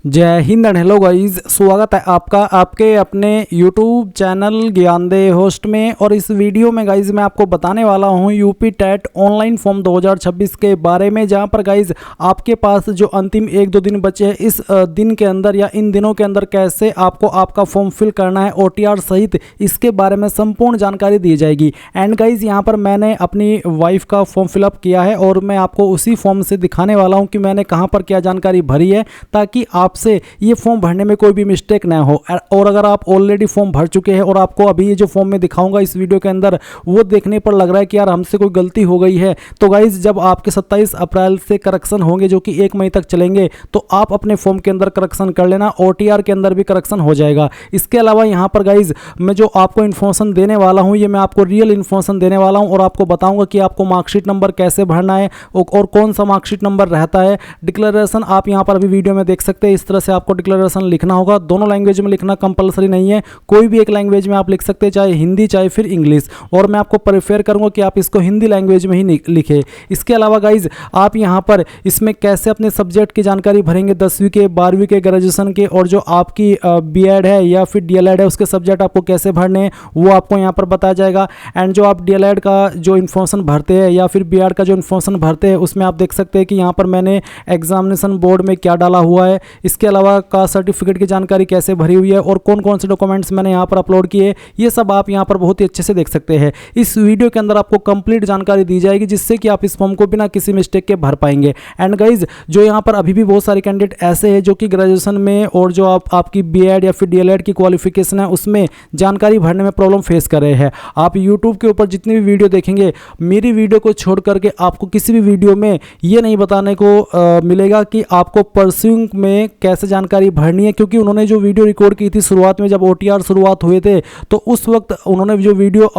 जय Hind and hello guys, स्वागत है आपका आपके अपने YouTube चैनल ज्ञानदेव होस्ट में। और इस वीडियो में गाइस मैं आपको बताने वाला हूं यूपी टेट ऑनलाइन फॉर्म 2026 के बारे में, जहां पर गाइस आपके पास जो अंतिम 1-2 दिन बचे हैं, इस दिन के अंदर या इन दिनों के अंदर कैसे आपको आपका फॉर्म फिल करना है OTR सहित, इसके बारे में संपूर्ण जानकारी दी जाएगी। एंड गाइस यहाँ पर मैंने अपनी वाइफ का फॉर्म फिलअप किया है और मैं आपको उसी फॉर्म से दिखाने वाला हूँ कि मैंने कहाँ पर क्या जानकारी भरी है, ताकि आपसे ये फॉर्म भरने में कोई भी मिस्टेक ना हो। और अगर आप ऑलरेडी फॉर्म भर चुके हैं और आपको अभी ये जो फॉर्म में दिखाऊंगा इस वीडियो के अंदर, वो देखने पर लग रहा है कि यार हमसे कोई गलती हो गई है, तो गाइज जब आपके 27 अप्रैल से करेक्शन होंगे जो कि 1 मई तक चलेंगे, तो आप अपने फॉर्म के अंदर करेक्शन कर लेना। OTR के अंदर भी करेक्शन हो जाएगा। इसके अलावा यहाँ पर गाइज मैं जो आपको इन्फॉर्मेशन देने वाला हूँ, ये मैं आपको रियल इन्फॉर्मेशन देने वाला हूँ और आपको बताऊंगा कि आपको मार्कशीट नंबर कैसे भरना है और कौन सा मार्कशीट नंबर रहता है। डिक्लेरेशन आप यहाँ पर अभी वीडियो में देख सकते हैं, इस तरह से आपको डिक्लेरेशन लिखना होगा। दोनों लैंग्वेज में लिखना कंपलसरी नहीं है, कोई भी एक लैंग्वेज में आप लिख सकते हैं, चाहे हिंदी चाहे फिर इंग्लिश। और मैं आपको प्रेफर करूंगा कि आप इसको हिंदी लैंग्वेज में ही लिखें। इसके अलावा गाइज आप यहाँ पर इसमें कैसे अपने सब्जेक्ट की जानकारी भरेंगे, 10वीं के 12वीं के ग्रेजुएशन के, और जो आपकी BEd है या फिर DLED है उसके सब्जेक्ट आपको कैसे भरने हैं वो आपको यहाँ पर बताया जाएगा। एंड जो आप DLED का जो इन्फॉर्मेशन भरते हैं या फिर BEd का जो इन्फॉर्मेशन भरते हैं, उसमें आप देख सकते हैं कि यहाँ पर मैंने एग्जामिनेशन बोर्ड में क्या डाला हुआ है। इसके अलावा कास्ट सर्टिफिकेट की जानकारी कैसे भरी हुई है और कौन कौन से डॉक्यूमेंट्स मैंने यहाँ पर अपलोड किए, ये सब आप यहाँ पर बहुत ही अच्छे से देख सकते हैं। इस वीडियो के अंदर आपको कंप्लीट जानकारी दी जाएगी, जिससे कि आप इस फॉर्म को बिना किसी मिस्टेक के भर पाएंगे। एंड गाइज जो यहाँ पर अभी भी बहुत सारे कैंडिडेट ऐसे हैं जो कि ग्रेजुएशन में और जो आपकी BEd या फिर DLED की क्वालिफिकेशन है उसमें जानकारी भरने में प्रॉब्लम फेस कर रहे हैं। आप यूट्यूब के ऊपर जितनी भी वीडियो देखेंगे, मेरी वीडियो को छोड़ करके आपको किसी भी वीडियो में ये नहीं बताने को मिलेगा कि आपको परस्यूइंग में कैसे जानकारी भरनी है, क्योंकि उन्होंने जो वीडियो रिकॉर्ड की थी शुरुआत में जब OTR शुरुआत हुए थे, तो उस वक्त उन्होंने जो वीडियो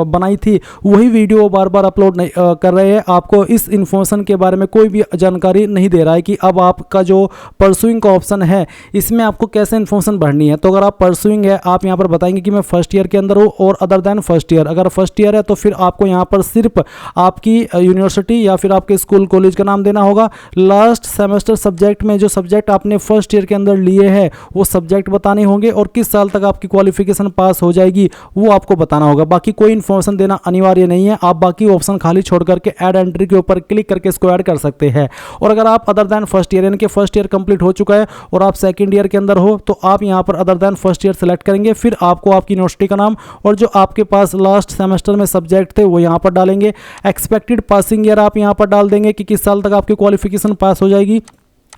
बनाई थी वही वीडियो बार बार अपलोड नहीं कर रहे हैं। आपको इस इन्फॉर्मेशन के बारे में कोई भी जानकारी नहीं दे रहा है कि अब आपका जो परस्यूइंग का ऑप्शन है इसमें आपको कैसे इन्फॉर्मेशन भरनी है। तो अगर आप परस्यूइंग है, आप यहाँ पर बताएंगे कि मैं फर्स्ट ईयर के अंदर हूँ और अदर देन फर्स्ट ईयर, अगर फर्स्ट ईयर है तो फिर आपको यहाँ पर सिर्फ आपकी यूनिवर्सिटी या फिर आपके स्कूल कॉलेज का नाम देना होगा। लास्ट सेमेस्टर सब्जेक्ट में जो सब्जेक्ट आपने फर्स्ट ईयर के अंदर लिए हैं वो सब्जेक्ट बताने होंगे और किस साल तक आपकी क्वालिफिकेशन पास हो जाएगी वो आपको बताना होगा। बाकी कोई इन्फॉर्मेशन देना अनिवार्य नहीं है, आप बाकी ऑप्शन खाली छोड़ करके ऐड एंट्री के ऊपर क्लिक करके इसको ऐड कर सकते हैं। और अगर आप अदर देन फर्स्ट ईयर, यानी कि फर्स्ट ईयर कंप्लीट हो चुका है और आप सेकंड ईयर के अंदर हो, तो आप यहाँ पर other than first year select करेंगे। फिर आपको आपकी यूनिवर्सिटी का नाम और जो आपके पास लास्ट सेमेस्टर में सब्जेक्ट थे वो यहाँ पर डालेंगे। एक्सपेक्टेड पासिंग ईयर आप यहाँ पर डाल देंगे कि किस साल तक आपकी क्वालिफिकेशन पास हो जाएगी,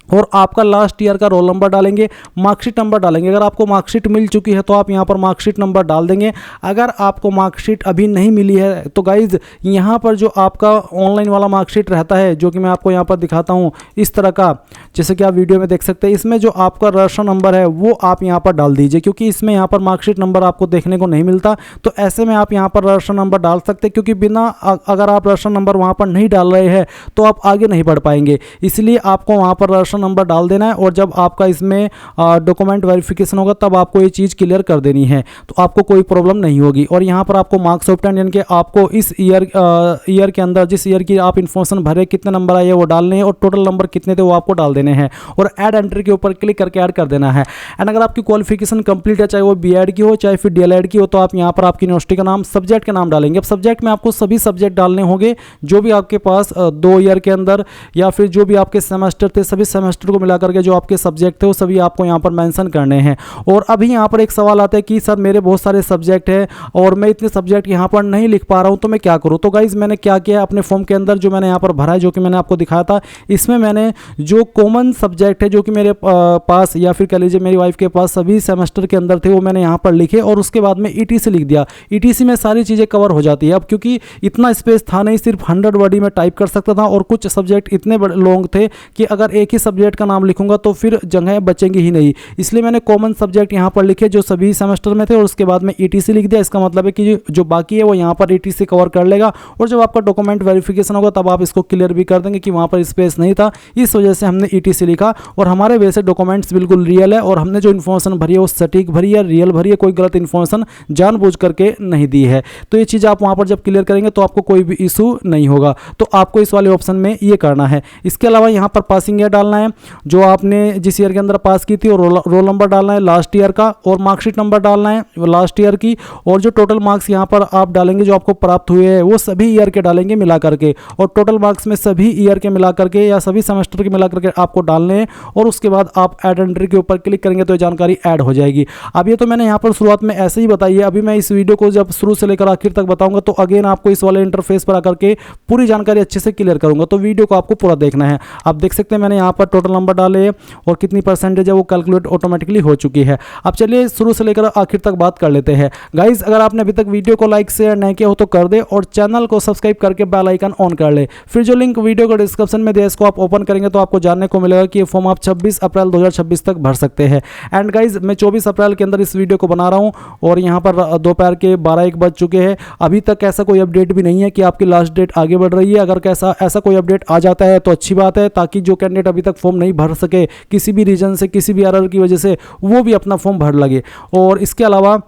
और आपका लास्ट ईयर का रोल नंबर डालेंगे, मार्कशीट नंबर डालेंगे। अगर आपको मार्कशीट मिल चुकी है तो आप यहाँ पर मार्कशीट नंबर डाल देंगे। अगर आपको मार्कशीट अभी नहीं मिली है तो गाइज यहाँ पर जो आपका ऑनलाइन वाला मार्कशीट रहता है, जो कि मैं आपको यहाँ पर दिखाता हूँ इस तरह का, जैसे कि आप वीडियो में देख सकते हैं, इसमें जो आपका रजिस्टर नंबर है वो आप यहाँ पर डाल दीजिए, क्योंकि इसमें यहाँ पर मार्कशीट नंबर आपको देखने को नहीं मिलता। तो ऐसे में आप यहाँ पर रजिस्टर नंबर डाल सकते हैं, क्योंकि बिना अगर आप रजिस्टर नंबर वहाँ पर नहीं डाल रहे हैं तो आप आगे नहीं बढ़ पाएंगे। इसलिए आपको वहाँ पर रजिस्टर नंबर डाल देना है और जब आपका इसमें डॉक्यूमेंट वेरिफिकेशन होगा तब आपको ये चीज़ क्लियर कर देनी है, तो आपको कोई प्रॉब्लम नहीं होगी। और यहाँ पर आपको मार्क्स ऑब्टेन, यानी कि आपको इस ईयर के अंदर जिस ईयर की आप इन्फॉर्मेशन भरे कितने नंबर आए वो डालने हैं और टोटल नंबर कितने थे वो आपको डाल देने हैं और ऐड एंट्री के ऊपर क्लिक करके ऐड कर देना है। एंड अगर आपकी क्वालिफिकेशन कंप्लीट है, चाहे वो BEd की हो चाहे फिर DLED की हो, तो आप यहाँ पर आपकी यूनिवर्सिटी का नाम, सब्जेक्ट का नाम डालेंगे। अब सब्जेक्ट में आपको सभी सब्जेक्ट डालने होंगे जो भी आपके पास 2 ईयर के अंदर या फिर जो भी आपके सेमेस्टर थे, सभी सेमेस्टर को मिला करके जो आपके सब्जेक्ट थे वो सभी आपको यहाँ पर मेंशन करने हैं। और अभी यहाँ पर एक सवाल आता है कि सर मेरे बहुत सारे सब्जेक्ट हैं और मैं इतने सब्जेक्ट यहाँ पर नहीं लिख पा रहा हूँ, तो मैं क्या करूँ। तो गाइज मैंने क्या किया, अपने फॉर्म के अंदर जो मैंने यहाँ पर भरा है, जो कि मैंने आपको दिखाया था, इसमें मैंने जो कॉमन सब्जेक्ट है जो कि मेरे पास या फिर कह लीजिए मेरी वाइफ के पास सभी सेमेस्टर के अंदर थे, वो मैंने यहाँ पर लिखे और उसके बाद में ETC लिख दिया। ETC में सारी चीज़ें कवर हो जाती है। अब क्योंकि इतना स्पेस था नहीं, सिर्फ 100 वर्ड में टाइप कर सकता था और कुछ सब्जेक्ट इतने लॉन्ग थे कि अगर एक ही सब्जेक्ट का नाम लिखूंगा तो फिर जगह बचेंगी ही नहीं। इसलिए मैंने कॉमन सब्जेक्ट यहाँ पर लिखे जो सभी सेमेस्टर में थे और उसके बाद में ETC लिख दिया। इसका मतलब है कि जो बाकी है वो यहाँ पर ETC कवर कर लेगा और जब आपका डॉक्यूमेंट वेरिफिकेशन होगा तब आप इसको क्लियर भी कर देंगे कि वहाँ पर स्पेस नहीं था, इस वजह से हमने ETC लिखा। और हमारे वैसे डॉक्यूमेंट्स बिल्कुल रियल है और हमने जो इन्फॉर्मेशन भरी है वो सटीक भरी है, रियल भरी है, कोई गलत इन्फॉर्मेशन जानबूझ करके नहीं दी है। तो ये चीज़ आप वहाँ पर जब क्लियर करेंगे तो आपको कोई भी इशू नहीं होगा। तो आपको इस वाले ऑप्शन में ये करना है। इसके अलावा यहाँ पर पासिंग ईयर डालना है जो आपने जिस ईयर के अंदर पास की थी, और रोल नंबर डालना है लास्ट ईयर का, और मार्कशीट नंबर डालना है लास्ट ईयर की, और जो टोटल मार्क्स यहाँ पर आप डालेंगे जो आपको प्राप्त हुए हैं वो सभी ईयर के डालेंगे मिला करके, और टोटल मार्क्स में सभी ईयर के मिला करके या सभी सेमेस्टर के मिला करके आपको डालने हैं, और उसके बाद आप ऐड एंट्री के ऊपर क्लिक करेंगे तो ये जानकारी ऐड हो जाएगी। अब ये तो मैंने यहाँ पर शुरुआत में ऐसे ही बताई है, अभी मैं इस वीडियो को जब शुरू से लेकर आखिर तक बताऊंगा तो अगेन आपको इस वाले इंटरफेस पर आकर के पूरी जानकारी अच्छे से क्लियर करूंगा, तो वीडियो को आपको पूरा देखना है। आप देख सकते हैं मैंने यहाँ पर टोटल नंबर डाले और कितनी परसेंटेज है वो कैलकुलेट ऑटोमेटिकली हो चुकी है। अब चलिए शुरू से लेकर आखिर तक बात कर लेते हैं। गाइज अगर आपने अभी तक वीडियो को लाइक शेयर नहीं किया हो तो कर दे, और चैनल को सब्सक्राइब करके बेल आइकन ऑन कर ले। फिर जो लिंक वीडियो को डिस्क्रिप्शन में दिया इसको आप ओपन करेंगे तो आपको जानने को मिलेगा कि ये फॉर्म आप 26 अप्रैल 2026 तक भर सकते हैं। एंड गाइज मैं 24 अप्रैल के अंदर इस वीडियो को बना रहा हूँ और यहाँ पर दोपहर के 12-1 बज चुके हैं। अभी तक ऐसा कोई अपडेट भी नहीं है कि आपकी लास्ट डेट आगे बढ़ रही है। अगर ऐसा कोई अपडेट आ जाता है तो अच्छी बात है, ताकि जो कैंडिडेट अभी तक फॉर्म नहीं भर सके किसी भी रीजन से, किसी भी एरर की वजह से, वो भी अपना फॉर्म भर लगे। और इसके अलावा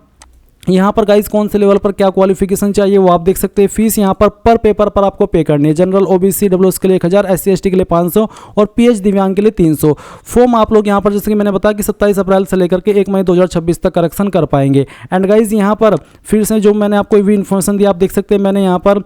यहाँ पर गाइज कौन से लेवल पर क्या क्वालिफिकेशन चाहिए वो आप देख सकते हैं। फीस यहाँ पर पेपर पर आपको पे करनी है। जनरल ओबीसी डब्ल्यूएस के लिए 1000, एससी एसटी के लिए 500 और पीएच दिव्यांग के लिए 300। फॉर्म आप लोग यहाँ पर जैसे कि मैंने बताया कि 27 अप्रैल से लेकर के 1 मई 2026 तक करेक्शन कर पाएंगे। एंड गाइज यहाँ पर फिर से जो मैंने आपको भी इन्फॉर्मेशन दी आप देख सकते हैं, मैंने यहाँ पर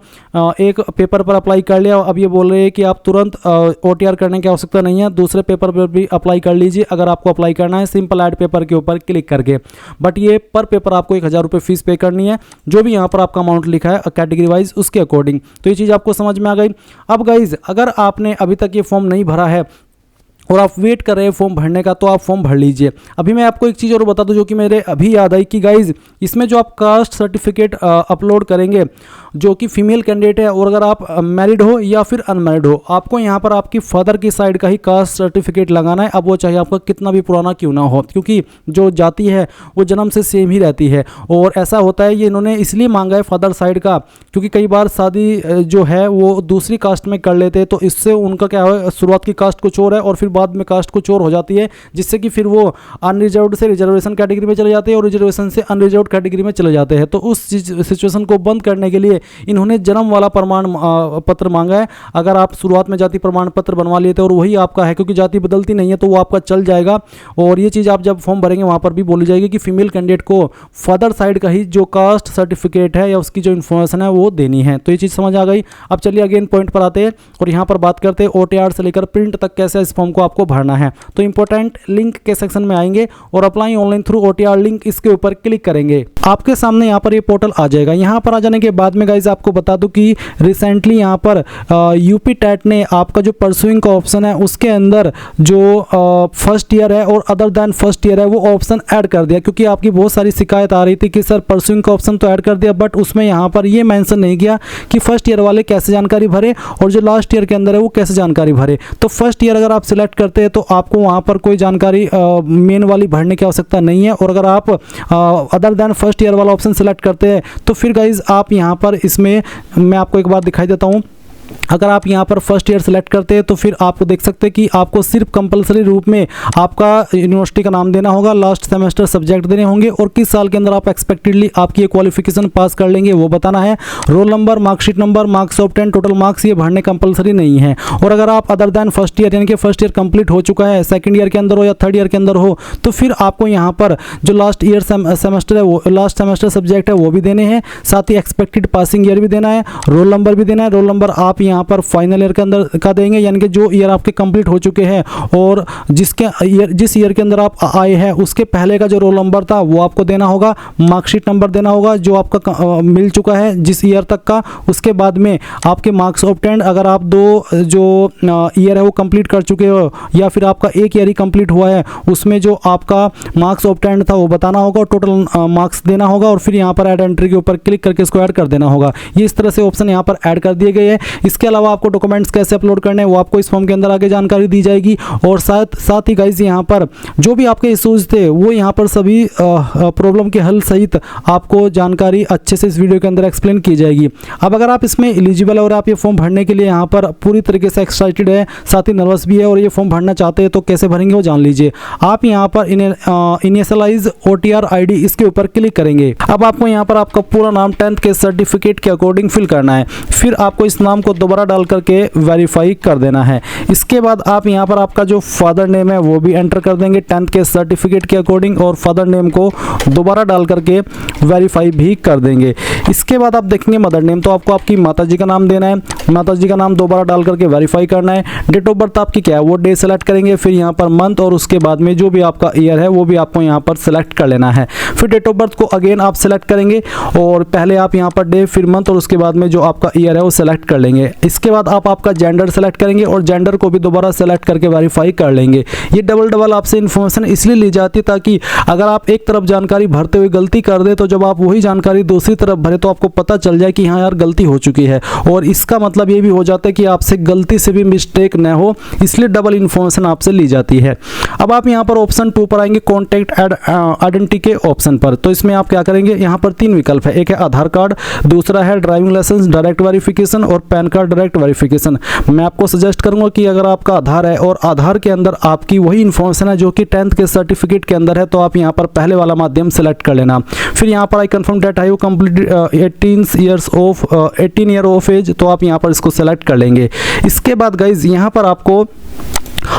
एक पेपर पर अप्लाई कर लिया। अब ये बोल रहे हैं कि आप तुरंत OTR करने की आवश्यकता नहीं है, दूसरे पेपर पर भी अप्लाई कर लीजिए अगर आपको अप्लाई करना है, सिंपल ऐड पेपर के ऊपर क्लिक करके। बट ये पर पेपर आपको 1000 रुपये फीस पे करनी है, जो भी यहाँ पर आपका अमाउंट लिखा है कैटेगरी वाइज उसके अकॉर्डिंग। तो ये चीज़ आपको समझ में आ गई। अब गाइज अगर आपने अभी तक ये फॉर्म नहीं भरा है और आप वेट कर रहे हैं फॉर्म भरने का, तो आप फॉर्म भर लीजिए। अभी मैं आपको एक चीज़ और बता दूं जो कि मेरे अभी याद आई कि गाइज इसमें जो आप कास्ट सर्टिफिकेट अपलोड करेंगे जो कि फीमेल कैंडिडेट है, और अगर आप मैरिड हो या फिर अनमैरिड हो, आपको यहाँ पर आपकी फादर की साइड का ही कास्ट सर्टिफिकेट लगाना है। अब वो चाहे आपका कितना भी पुराना क्यों ना हो, क्योंकि जो जाति है वो जन्म से सेम ही रहती है। और ऐसा होता है, ये इन्होंने इसलिए मांगा है फादर साइड का क्योंकि कई बार शादी जो है वो दूसरी कास्ट में कर लेते हैं, तो इससे उनका क्या है, शुरुआत की कास्ट कुछ और है और फिर बाद में कास्ट कुछ और हो जाती है, जिससे कि फिर वो अनरिजर्व्ड से रिजर्वेशन कैटेगरी में चले जाते हैं और रिजर्वेशन से अनरिजर्व्ड कैटेगरी में चले जाते हैं। तो उस सिचुएशन को बंद करने के लिए इन्होंने जन्म वाला प्रमाण पत्र मांगा है। अगर आप शुरुआत में जाति प्रमाण पत्र बनवा लिए थे और वही आपका है, क्योंकि जाति बदलती नहीं है, तो वो आपका चल जाएगा। और ये चीज़ आप जब फॉर्म भरेंगे वहाँ पर भी बोली जाएगी कि फीमेल कैंडिडेट को फादर साइड का ही जो कास्ट सर्टिफिकेट है या उसकी जो इन्फॉर्मेशन है वो देनी है। तो ये चीज़ समझ आ गई। अब चलिए अगेन पॉइंट पर आते हैं और यहाँ पर बात करते हैं OTR से लेकर प्रिंट तक कैसे इस फॉर्म को आपको भरना है। तो इंपॉर्टेंट लिंक के सेक्शन में आएंगे और apply online through OTR link, इसके ऊपर क्लिक करेंगे। आपके सामने यहाँ पर ये पोर्टल आ जाएगा। यहाँ पर आ जाने के बाद में गाइज आपको बता दूं कि रिसेंटली यहाँ पर यूपी टेट ने आपका जो परसुइंग का ऑप्शन है उसके अंदर जो फर्स्ट ईयर है और अदर देन फर्स्ट ईयर है वो ऑप्शन ऐड कर दिया, क्योंकि आपकी बहुत सारी शिकायत आ रही थी कि सर परसुइंग का ऑप्शन तो ऐड कर दिया बट उसमें यहाँ पर ये मेंशन नहीं किया कि फर्स्ट ईयर वाले कैसे जानकारी भरे और जो लास्ट ईयर के अंदर है वो कैसे जानकारी भरे। तो फर्स्ट ईयर अगर आप सिलेक्ट करते हैं तो आपको वहाँ पर कोई जानकारी मेन वाली भरने की आवश्यकता नहीं है, और अगर आप अदर देन फर्स्ट ईयर वाला ऑप्शन सिलेक्ट करते हैं तो फिर गाइज आप यहाँ पर इसमें मैं आपको एक बार दिखाई देता हूँ। अगर आप यहाँ पर फर्स्ट ईयर सेलेक्ट करते हैं तो फिर आपको देख सकते हैं कि आपको सिर्फ कंपलसरी रूप में आपका यूनिवर्सिटी का नाम देना होगा, लास्ट सेमेस्टर सब्जेक्ट देने होंगे और किस साल के अंदर आप एक्सपेक्टेडली आपकी क्वालिफिकेशन पास कर लेंगे वो बताना है। Roll number, marksheet number, marks of 10, total marks ये भरने कंपलसरी नहीं है। और अगर आप अदर देन फर्स्ट ईयर यानी कि फर्स्ट ईयर कंप्लीट हो चुका है, सेकंड ईयर के अंदर हो या थर्ड ईयर के अंदर हो, तो फिर आपको यहाँ पर जो लास्ट ईयर सेमेस्टर है वो लास्ट सेमेस्टर सब्जेक्ट है वो भी देने हैं, साथ ही एक्सपेक्टेड पासिंग ईयर भी देना है, रोल नंबर भी देना है। रोल नंबर आप यहाँ पर फाइनल ईयर के अंदर का देंगे, यानी कि जो ईयर आपके कंप्लीट हो चुके हैं और जिस ईयर के अंदर आप आए हैं उसके पहले का जो रोल नंबर था वो आपको देना होगा। मार्कशीट नंबर देना होगा जो आपका मिल चुका है जिस ईयर तक का। उसके बाद में आपके मार्क्स ऑब्टेन्ड, अगर आप दो जो ईयर है वो कंप्लीट कर चुके हो या फिर आपका एक ईयर ही कंप्लीट हुआ है उसमें जो आपका मार्क्स ऑब्टेन्ड था वो बताना होगा और टोटल मार्क्स देना होगा। और फिर यहाँ पर ऐड एंट्री के ऊपर क्लिक करके इसको ऐड कर देना होगा। ये इस तरह से ऑप्शन यहाँ पर ऐड कर दिए गए हैं। इसके अलावा आपको डॉक्यूमेंट्स कैसे अपलोड करने हैं वो आपको इस फॉर्म के अंदर आगे जानकारी दी जाएगी। और साथ ही गाइज यहाँ पर जो भी आपके इश्यूज थे वो यहाँ पर सभी प्रॉब्लम के हल सहित आपको जानकारी अच्छे से इस वीडियो के अंदर एक्सप्लेन की जाएगी। अब अगर आप इसमें एलिजिबल और आप ये फॉर्म भरने के लिए यहाँ पर पूरी तरीके से एक्साइटेड है, साथ ही नर्वस भी है और ये फॉर्म भरना चाहते हैं तो कैसे भरेंगे वो जान लीजिए। आप यहाँ पर इनिशियलाइज OTR ID इसके ऊपर क्लिक करेंगे। अब आपको यहाँ पर आपका पूरा नाम 10th के सर्टिफिकेट के अकॉर्डिंग फिल करना है। फिर आपको इस नाम को दोबारा दोबारा डाल करके वेरीफाई कर देना है। इसके बाद आप यहाँ पर आपका जो फादर नेम है वो भी एंटर कर देंगे 10th के सर्टिफिकेट के अकॉर्डिंग, और फादर नेम को दोबारा डाल करके वेरीफाई भी कर देंगे। इसके बाद आप देखेंगे मदर नेम, तो आपको आपकी माता जी का नाम देना है, माता जी का नाम दोबारा डाल करके वेरीफाई करना है। डेट ऑफ बर्थ आपकी क्या है वो डे सेलेक्ट करेंगे, फिर यहाँ पर मंथ, और उसके बाद में जो भी आपका ईयर है वो भी आपको यहाँ पर सेलेक्ट कर लेना है। फिर डेट ऑफ बर्थ को अगेन आप सेलेक्ट करेंगे, और पहले आप यहाँ पर डे, फिर मंथ, और उसके बाद में जो आपका ईयर है वो सेलेक्ट कर लेंगे। इसके बाद आप आपका जेंडर सेलेक्ट करेंगे, और जेंडर को भी दोबारा सेलेक्ट करके वेरीफाई कर लेंगे। ये डबल आपसे इन्फॉर्मेशन इसलिए ली जाती है ताकि अगर आप एक तरफ जानकारी भरते हुए गलती कर दे तो जब आप वही जानकारी दूसरी तरफ भरे तो आपको पता चल जाए कि हाँ यार गलती हो चुकी है, और इसका मतलब ये भी हो जाता है कि आपसे गलती से भी मिस्टेक न हो, इसलिए डबल इन्फॉर्मेशन आपसे ली जाती है। अब आप यहाँ पर ऑप्शन 2 पर आएंगे, कॉन्टैक्ट आइडेंटिटी के ऑप्शन पर। तो इसमें आप क्या करेंगे, यहाँ पर 3 विकल्प है, एक है आधार कार्ड, दूसरा है ड्राइविंग लाइसेंस डायरेक्ट वेरिफिकेशन, और पैन कार्ड डायरेक्ट वेरिफिकेशन। मैं आपको सजेस्ट करूंगा कि अगर आपका आधार है और आधार के अंदर आपकी वही इन्फॉर्मेशन है जो कि 10th के सर्टिफिकेट के अंदर है, तो आप यहाँ पर पहले वाला माध्यम सेलेक्ट कर लेना। फिर यहाँ पर I confirm that I have completed 18 year of age, तो आप यहाँ पर इसको सेलेक्ट कर लेंगे। इसके बाद गाइज यहाँ पर आपको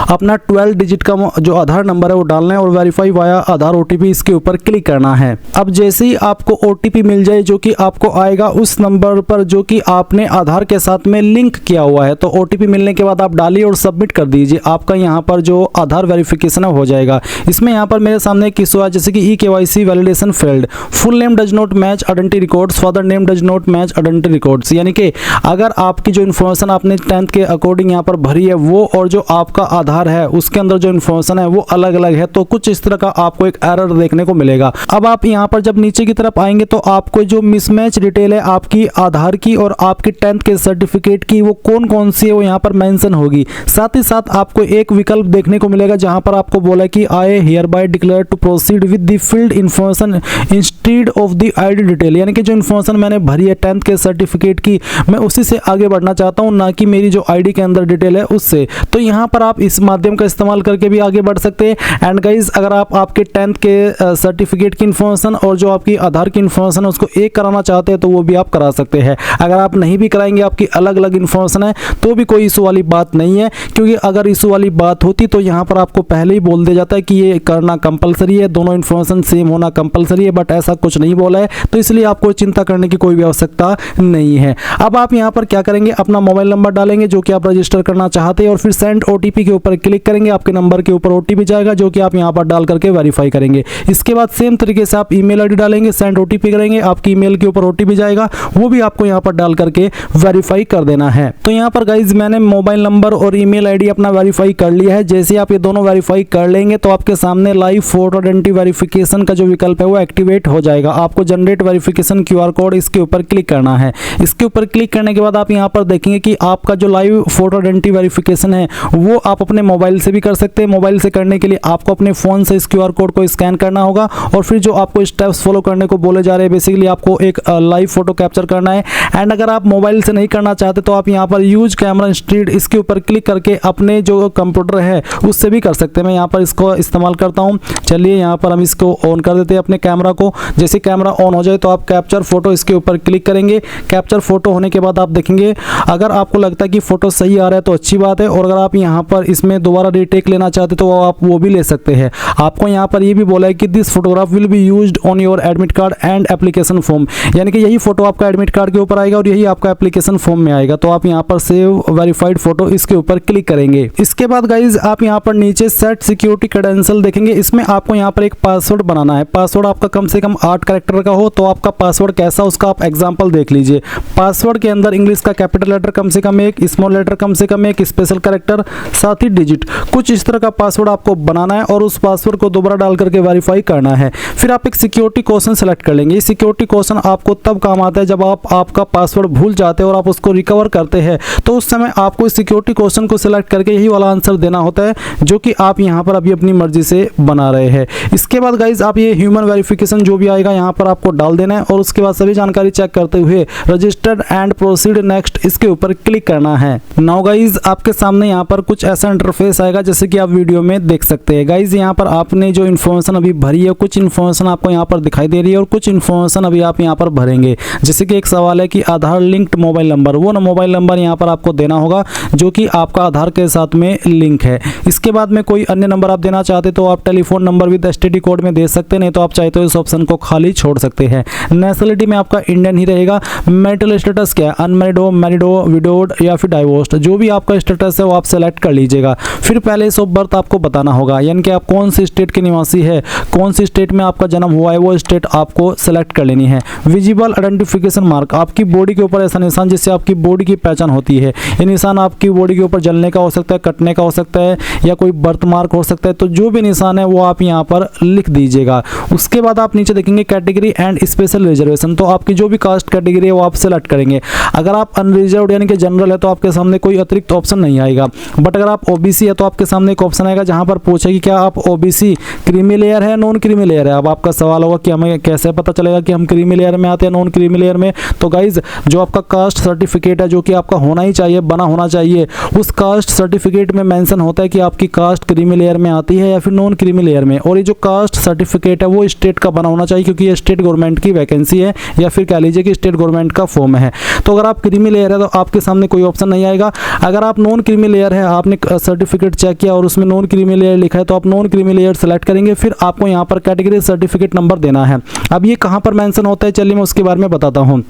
अपना 12 डिजिट का जो आधार नंबर है वो डालना है, और वेरीफाई वाया आधार ओटीपी इसके ऊपर क्लिक करना है। अब जैसे ही आपको ओटीपी मिल जाए जो कि आपको आएगा उस नंबर पर जो कि आपने आधार के साथ में लिंक किया हुआ है, तो ओटीपी मिलने के बाद आप डालिए और सबमिट कर दीजिए। आपका यहाँ पर जो आधार वेरिफिकेशन हो जाएगा। इसमें यहाँ पर मेरे सामने एक इशू है जैसे कि EKYC validation failed, full name does not match identity records, father name does not match identity records, यानी कि अगर आपकी जो इन्फॉर्मेशन आपने 10th के अकॉर्डिंग यहाँ पर भरी है वो और जो आपका आधार है उसके अंदर जो इन्फॉर्मेशन है वो अलग अलग है, तो कुछ इस तरह का आपको एक एरर देखने को मिलेगा। अब आप यहाँ पर जब नीचे की तरफ आएंगे तो आपको जो मिसमैच डिटेल है आपकी आधार की और आपकी 10th के सर्टिफिकेट की वो कौन कौन सी है वो यहाँ पर मेंशन होगी। साथ ही साथ आपको एक विकल्प देखने को मिलेगा जहां पर आपको बोला कि I hereby declare to proceed with the field information instead of the ID detail, यानी कि जो इन्फॉर्मेशन मैंने भरी है 10th के सर्टिफिकेट की मैं उसी से आगे बढ़ना चाहता हूं, ना कि मेरी जो आईडी के अंदर डिटेल है उससे। तो यहाँ पर आप इस माध्यम का इस्तेमाल करके भी आगे बढ़ सकते हैं। एंड गाइज अगर आप आपके 10th के सर्टिफिकेट की इन्फॉर्मेशन और जो आपकी आधार की इन्फॉर्मेशन है उसको एक कराना चाहते हैं तो वो भी आप करा सकते हैं। अगर आप नहीं भी कराएंगे, आपकी अलग अलग इन्फॉर्मेशन है तो भी कोई इशू वाली बात नहीं है, क्योंकि अगर इशू वाली बात होती तो यहाँ पर आपको पहले ही बोल दिया जाता है कि ये करना कंपलसरी है, दोनों इन्फॉर्मेशन सेम होना कंपलसरी है, बट ऐसा कुछ नहीं बोला है, तो इसलिए आपको चिंता करने की कोई भी आवश्यकता नहीं है। अब आप यहाँ पर क्या करेंगे, अपना मोबाइल नंबर डालेंगे जो कि आप रजिस्टर करना चाहते हैं और फिर सेंड ओटीपी के ऊपर क्लिक करेंगे। आपके नंबर के ऊपर ओटीपी जाएगा जो कि आप यहाँ पर डाल करके वेरीफाई करेंगे। इसके बाद सेम तरीके से आप ईमेल आईडी डालेंगे, सेंड ओटीपी करेंगे, आपकी ईमेल के ऊपर ओटीपी जाएगा, वो भी आपको यहाँ पर डाल करके वेरीफाई कर देना है। तो यहाँ पर गाइज मैंने मोबाइल नंबर और ईमेल आईडी अपना वेरीफाई कर लिया है। जैसे आप ये दोनों वेरीफाई कर लेंगे तो आपके सामने लाइव फोटो आइडेंटिटी वेरिफिकेशन का जो विकल्प है वो एक्टिवेट हो जाएगा। आपको जनरेट वेरिफिकेशन क्यूआर कोड इसके ऊपर क्लिक करना है। इसके ऊपर क्लिक करने के बाद आप यहाँ पर देखेंगे कि आपका जो लाइव फोटो आइडेंटिटी वेरिफिकेशन है वो आप अपने मोबाइल से भी कर सकते हैं। मोबाइल से करने के लिए आपको अपने फोन से इस क्यूआर कोड को स्कैन करना होगा और फिर जो आपको स्टेप्स फॉलो करने को बोले जा रहे हैं, बेसिकली आपको एक लाइव फोटो कैप्चर करना है। एंड अगर आप मोबाइल से नहीं करना चाहते तो आप यहाँ पर यूज कैमरा इंस्टेड इसके ऊपर क्लिक करके अपने जो कंप्यूटर है उससे भी कर सकते हैं। मैं यहाँ पर इसको इस्तेमाल करता हूँ। चलिए यहाँ पर हम इसको ऑन कर देते हैं अपने कैमरा को। जैसे कैमरा ऑन हो जाए तो आप कैप्चर फोटो इसके ऊपर क्लिक करेंगे। कैप्चर फोटो होने के बाद आप देखेंगे अगर आपको लगता है कि फोटो सही आ रहा है तो अच्छी बात है, और अगर आप यहाँ पर इसमें दोबारा रीटेक लेना चाहते तो आप वो भी ले सकते हैं। आपको यहाँ पर ये भी बोला है कि this photograph will be used on your admit card and application form, यानी कि यही फोटो आपका एडमिट कार्ड के ऊपर आएगा और यही आपका एप्लीकेशन फॉर्म में आएगा। तो आप यहाँ पर सेव वेरीफाइड फोटो इसके ऊपर क्लिक करेंगे। इसके बाद गाइज आप यहाँ पर नीचे सेट सिक्योरिटी क्रेडेंशियल देखेंगे। इसमें आपको यहाँ पर एक पासवर्ड बनाना है। पासवर्ड आपका कम से कम 8 कैरेक्टर का हो। तो आपका पासवर्ड कैसा उसका आप एग्जाम्पल देख लीजिए। पासवर्ड के अंदर इंग्लिश का कैपिटल लेटर कम से कम 1, स्मॉल लेटर कम से कम 1, स्पेशल कैरेक्टर, साथ ही डिजिट, कुछ इस तरह का पासवर्ड आपको बनाना है और उस पासवर्ड को दोबारा डाल करके वेरीफाई करना है। फिर आप एक सिक्योरिटी क्वेश्चन सेलेक्ट कर लेंगे। ये सिक्योरिटी क्वेश्चन आपको तब काम आता है जब आप आपका पासवर्ड भूल जाते हैं और आप उसको रिकवर करते हैं, तो उस समय आपको इस सिक्योरिटी क्वेश्चन को सिलेक्ट करके यही वाला आंसर देना होता है जो कि आप यहाँ पर अभी अपनी मर्जी से बना रहे हैं। इसके बाद गाइज आप ये ह्यूमन वेरिफिकेशन जो भी आएगा यहाँ पर आपको डाल देना है और उसके बाद सभी जानकारी चेक करते हुए रजिस्टर्ड एंड प्रोसीड नेक्स्ट इसके ऊपर क्लिक करना है। नाउ गाइज आपके सामने यहाँ पर कुछ ऐसा का इंटरफेस आएगा, जैसे कि आप वीडियो में देख सकते हैं। गाइज यहाँ पर आपने जो इन्फॉर्मेशन अभी भरी है, कुछ इन्फॉर्मेशन आपको यहाँ पर दिखाई दे रही है और कुछ इन्फॉर्मेशन अभी आप यहाँ पर भरेंगे। जैसे कि एक सवाल है कि आधार लिंक्ड मोबाइल नंबर, वो ना मोबाइल नंबर यहाँ पर आपको देना होगा जो कि आपका आधार के साथ में लिंक है। इसके बाद में कोई अन्य नंबर आप देना चाहते तो आप telephone number with STD code में दे सकते हैं, नहीं तो आप चाहे तो इस ऑप्शन को खाली छोड़ सकते हैं। नेशनलिटी में आपका इंडियन ही रहेगा। मैरिटल स्टेटस क्या है, अनमैरिड हो, मैरिड हो, विडोड या फिर डाइवोर्स्ड, जो भी आपका स्टेटस है वो आप सेलेक्ट कर लीजिएगा। फिर प्लेस ऑफ बर्थ आपको बताना होगा, यानी कि आप कौन सी स्टेट के निवासी है, कौन सी स्टेट में आपका जन्म हुआ है, वो स्टेट आपको सेलेक्ट कर लेनी है। विजिबल आइडेंटिफिकेशन मार्क, आपकी बॉडी के ऊपर ऐसा निशान जिससे आपकी बॉडी की पहचान होती है। ये निशान आपकी बॉडी के ऊपर जलने का हो सकता है, कटने का हो सकता है, या कोई बर्थ मार्क हो सकता है। तो जो भी निशान है वो आप यहाँ पर लिख दीजिएगा। उसके बाद आप नीचे देखेंगे कैटेगरी एंड स्पेशल रिजर्वेशन, तो आपकी जो भी कास्ट कैटेगरी है वो आप सेलेक्ट करेंगे। अगर आप अनरिजर्व्ड यानी कि जनरल है तो आपके सामने कोई अतिरिक्त ऑप्शन नहीं आएगा। बट अगर आप ओबीसी है तो आपके सामने एक ऑप्शन आएगा जहां पर पूछे कि क्या आप ओबीसी क्रीमी लेयर है, नॉन क्रीमी लेयर है। अब आपका सवाल होगा कि हमें कैसे पता चलेगा कि हम क्रीमी लेयर में आते हैं, नॉन क्रीमी लेयर में। तो गाइज जो आपका कास्ट सर्टिफिकेट है, जो कि आपका होना ही चाहिए, बना होना चाहिए, उस कास्ट सर्टिफिकेट में मेंशन होता है कि आपकी कास्ट क्रीमी लेयर में आती है या फिर नॉन क्रीमी लेयर में। और ये जो कास्ट सर्टिफिकेट है वो स्टेट का बना होना चाहिए, क्योंकि ये स्टेट गवर्नमेंट की वैकेंसी है या फिर कह लीजिए कि स्टेट गवर्नमेंट का फॉर्म है। तो अगर आप क्रीमी लेयर है तो आपके सामने कोई ऑप्शन नहीं आएगा। अगर आप नॉन क्रीमी लेयर है, आपने सर्टिफिकेट चेक किया और उसमें नॉन क्रीमी लेयर लिखा है, तो आप नॉन क्रीमी लेयर सेलेक्ट करेंगे। फिर आपको यहाँ पर कैटेगरी सर्टिफिकेट नंबर देना है। अब ये कहाँ पर मेंशन होता है, चलिए मैं उसके बारे में बताता हूँ।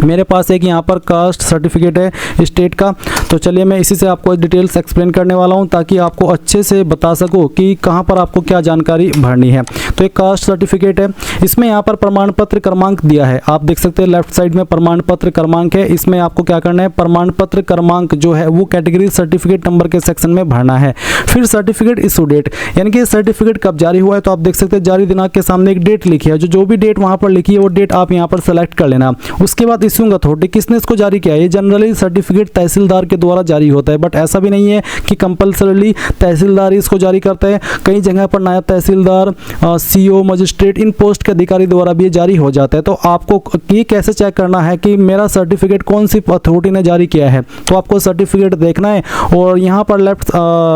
मेरे पास एक यहाँ पर कास्ट सर्टिफिकेट है स्टेट का, तो चलिए मैं इसी से आपको डिटेल्स एक्सप्लेन करने वाला हूँ ताकि आपको अच्छे से बता सकूँ कि कहाँ पर आपको क्या जानकारी भरनी है। तो एक कास्ट सर्टिफिकेट है, इसमें यहाँ पर प्रमाण पत्र क्रमांक दिया है, आप देख सकते हैं लेफ्ट साइड में प्रमाण पत्र क्रमांक है। इसमें आपको क्या करना है, प्रमाण पत्र क्रमांक जो है वो कैटेगरी सर्टिफिकेट नंबर के सेक्शन में भरना है। फिर सर्टिफिकेट इशू डेट, यानी कि सर्टिफिकेट कब जारी हुआ है, तो आप देख सकते हैं जारी दिनांक के सामने एक डेट लिखी है। जो भी डेट वहाँ पर लिखी है वो डेट आप यहाँ पर सेलेक्ट कर लेना। उसके बाद इश्यूइंग अथॉरिटी, किसने इसको जारी किया है। ये जनरली सर्टिफिकेट तहसीलदार के द्वारा जारी होता है, बट ऐसा भी नहीं है कि कंपलसरीली तहसीलदार ही इसको जारी करता है। कई जगह पर नायब तहसीलदार, सीओ, मजिस्ट्रेट, इन पोस्ट के अधिकारी द्वारा भी जारी हो जाता है। तो आपको ये कैसे चेक करना है कि मेरा सर्टिफिकेट कौन सी अथॉरिटी ने जारी किया है, तो आपको सर्टिफिकेट देखना है और यहाँ पर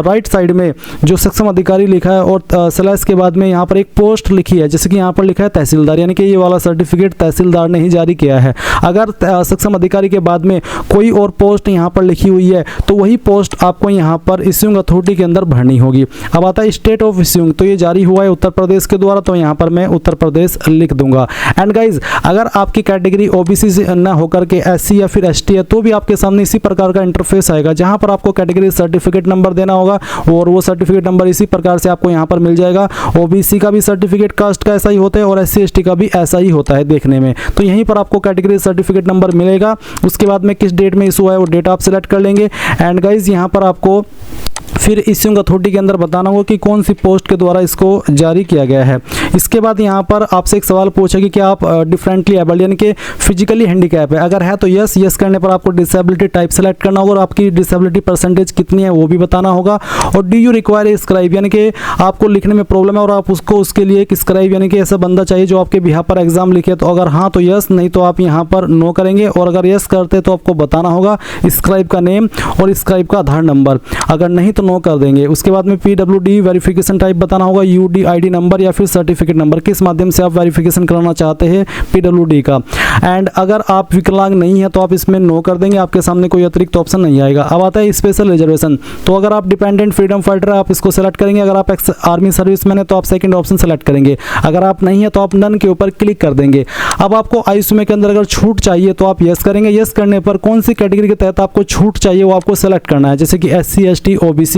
राइट साइड में जो सक्षम अधिकारी लिखा है और स्लैश के बाद में यहाँ पर एक पोस्ट लिखी है, जैसे कि यहाँ पर लिखा है तहसीलदार, यानी कि ये वाला सर्टिफिकेट तहसीलदार ने ही जारी किया है। अगर सक्षम अधिकारी के बाद में कोई और पोस्ट यहाँ पर लिखी हुई है तो वही पोस्ट आपको यहाँ पर इश्यूइंग अथॉरिटी के अंदर भरनी होगी। अब आता है स्टेट ऑफ इश्यूइंग, तो ये जारी हुआ है उत्तर प्रदेश के द्वारा, तो यहाँ पर मैं उत्तर प्रदेश लिख दूंगा। एंड गाइज अगर आपकी कैटेगरी ओबीसी से न होकर के एससी या फिर एसटी है तो भी आपके सामने इसी प्रकार का इंटरफेस आएगा, जहाँ पर आपको कैटेगरी सर्टिफिकेट नंबर देना होगा और वो सर्टिफिकेट नंबर इसी प्रकार से आपको यहाँ पर मिल जाएगा। ओबीसी का भी सर्टिफिकेट कास्ट का ऐसा ही होता है और एससी एसटी का भी ऐसा ही होता है देखने में। तो यहीं पर आपको कैटेगरी सर्टिफिकेट नंबर मिलेगा। उसके बाद में किस डेट में इशू है वो डेट आप सेलेक्ट कर लेंगे। एंड गाइज यहाँ पर आपको फिर इश्यूइंग अथॉरिटी के अंदर बताना होगा कि कौन सी पोस्ट के द्वारा इसको जारी किया गया है। इसके बाद यहाँ पर आपसे एक सवाल पूछा कि क्या आप डिफरेंटली एबल्ड यानी कि फिजिकली हैंडीकैप है, अगर है तो यस, यस करने पर आपको डिसेबिलिटी टाइप सेलेक्ट करना होगा और आपकी डिसेबिलिटी परसेंटेज कितनी है वो भी बताना होगा। और do you require a scribe, यानी कि आपको लिखने में प्रॉब्लम है और आप उसको उसके लिए एक स्क्राइब यानी कि ऐसा बंदा चाहिए जो आपके बिहाफ पर एग्जाम लिखे, तो अगर हाँ तो यस, नहीं तो आप यहाँ पर नो करेंगे। और अगर यस करते तो आपको बताना होगा स्क्राइब का नेम और स्क्राइब का आधार नंबर, अगर नहीं तो नो कर देंगे। उसके बाद में पीडब्ल्यूडी वेरिफिकेशन टाइप बताना होगा, यूडीआईडी नंबर या फिर सर्टिफिकेट नंबर, किस माध्यम से आप वेरिफिकेशन कराना चाहते हैं पीडब्ल्यूडी का। एंड अगर आप विकलांग नहीं है तो आप इसमें नो कर देंगे, आपके सामने कोई अतिरिक्त ऑप्शन नहीं आएगा। अब आता है स्पेशल रिजर्वेशन, तो अगर आप डिपेंडेंट फ्रीडम फाइटर है आप इसको सेलेक्ट करेंगे, अगर आप आर्मी सर्विसमैन है तो आप सेकंड ऑप्शन सेलेक्ट करेंगे, अगर आप नहीं है तो आप नन के ऊपर क्लिक कर देंगे। अब आपको आयुष्मान के अंदर अगर छूट चाहिए तो आप यस करेंगे। यस करने पर कौन सी कैटेगरी के तहत आपको छूट चाहिए वो आपको सेलेक्ट करना है, जैसे कि एससी एसटी ओबीसी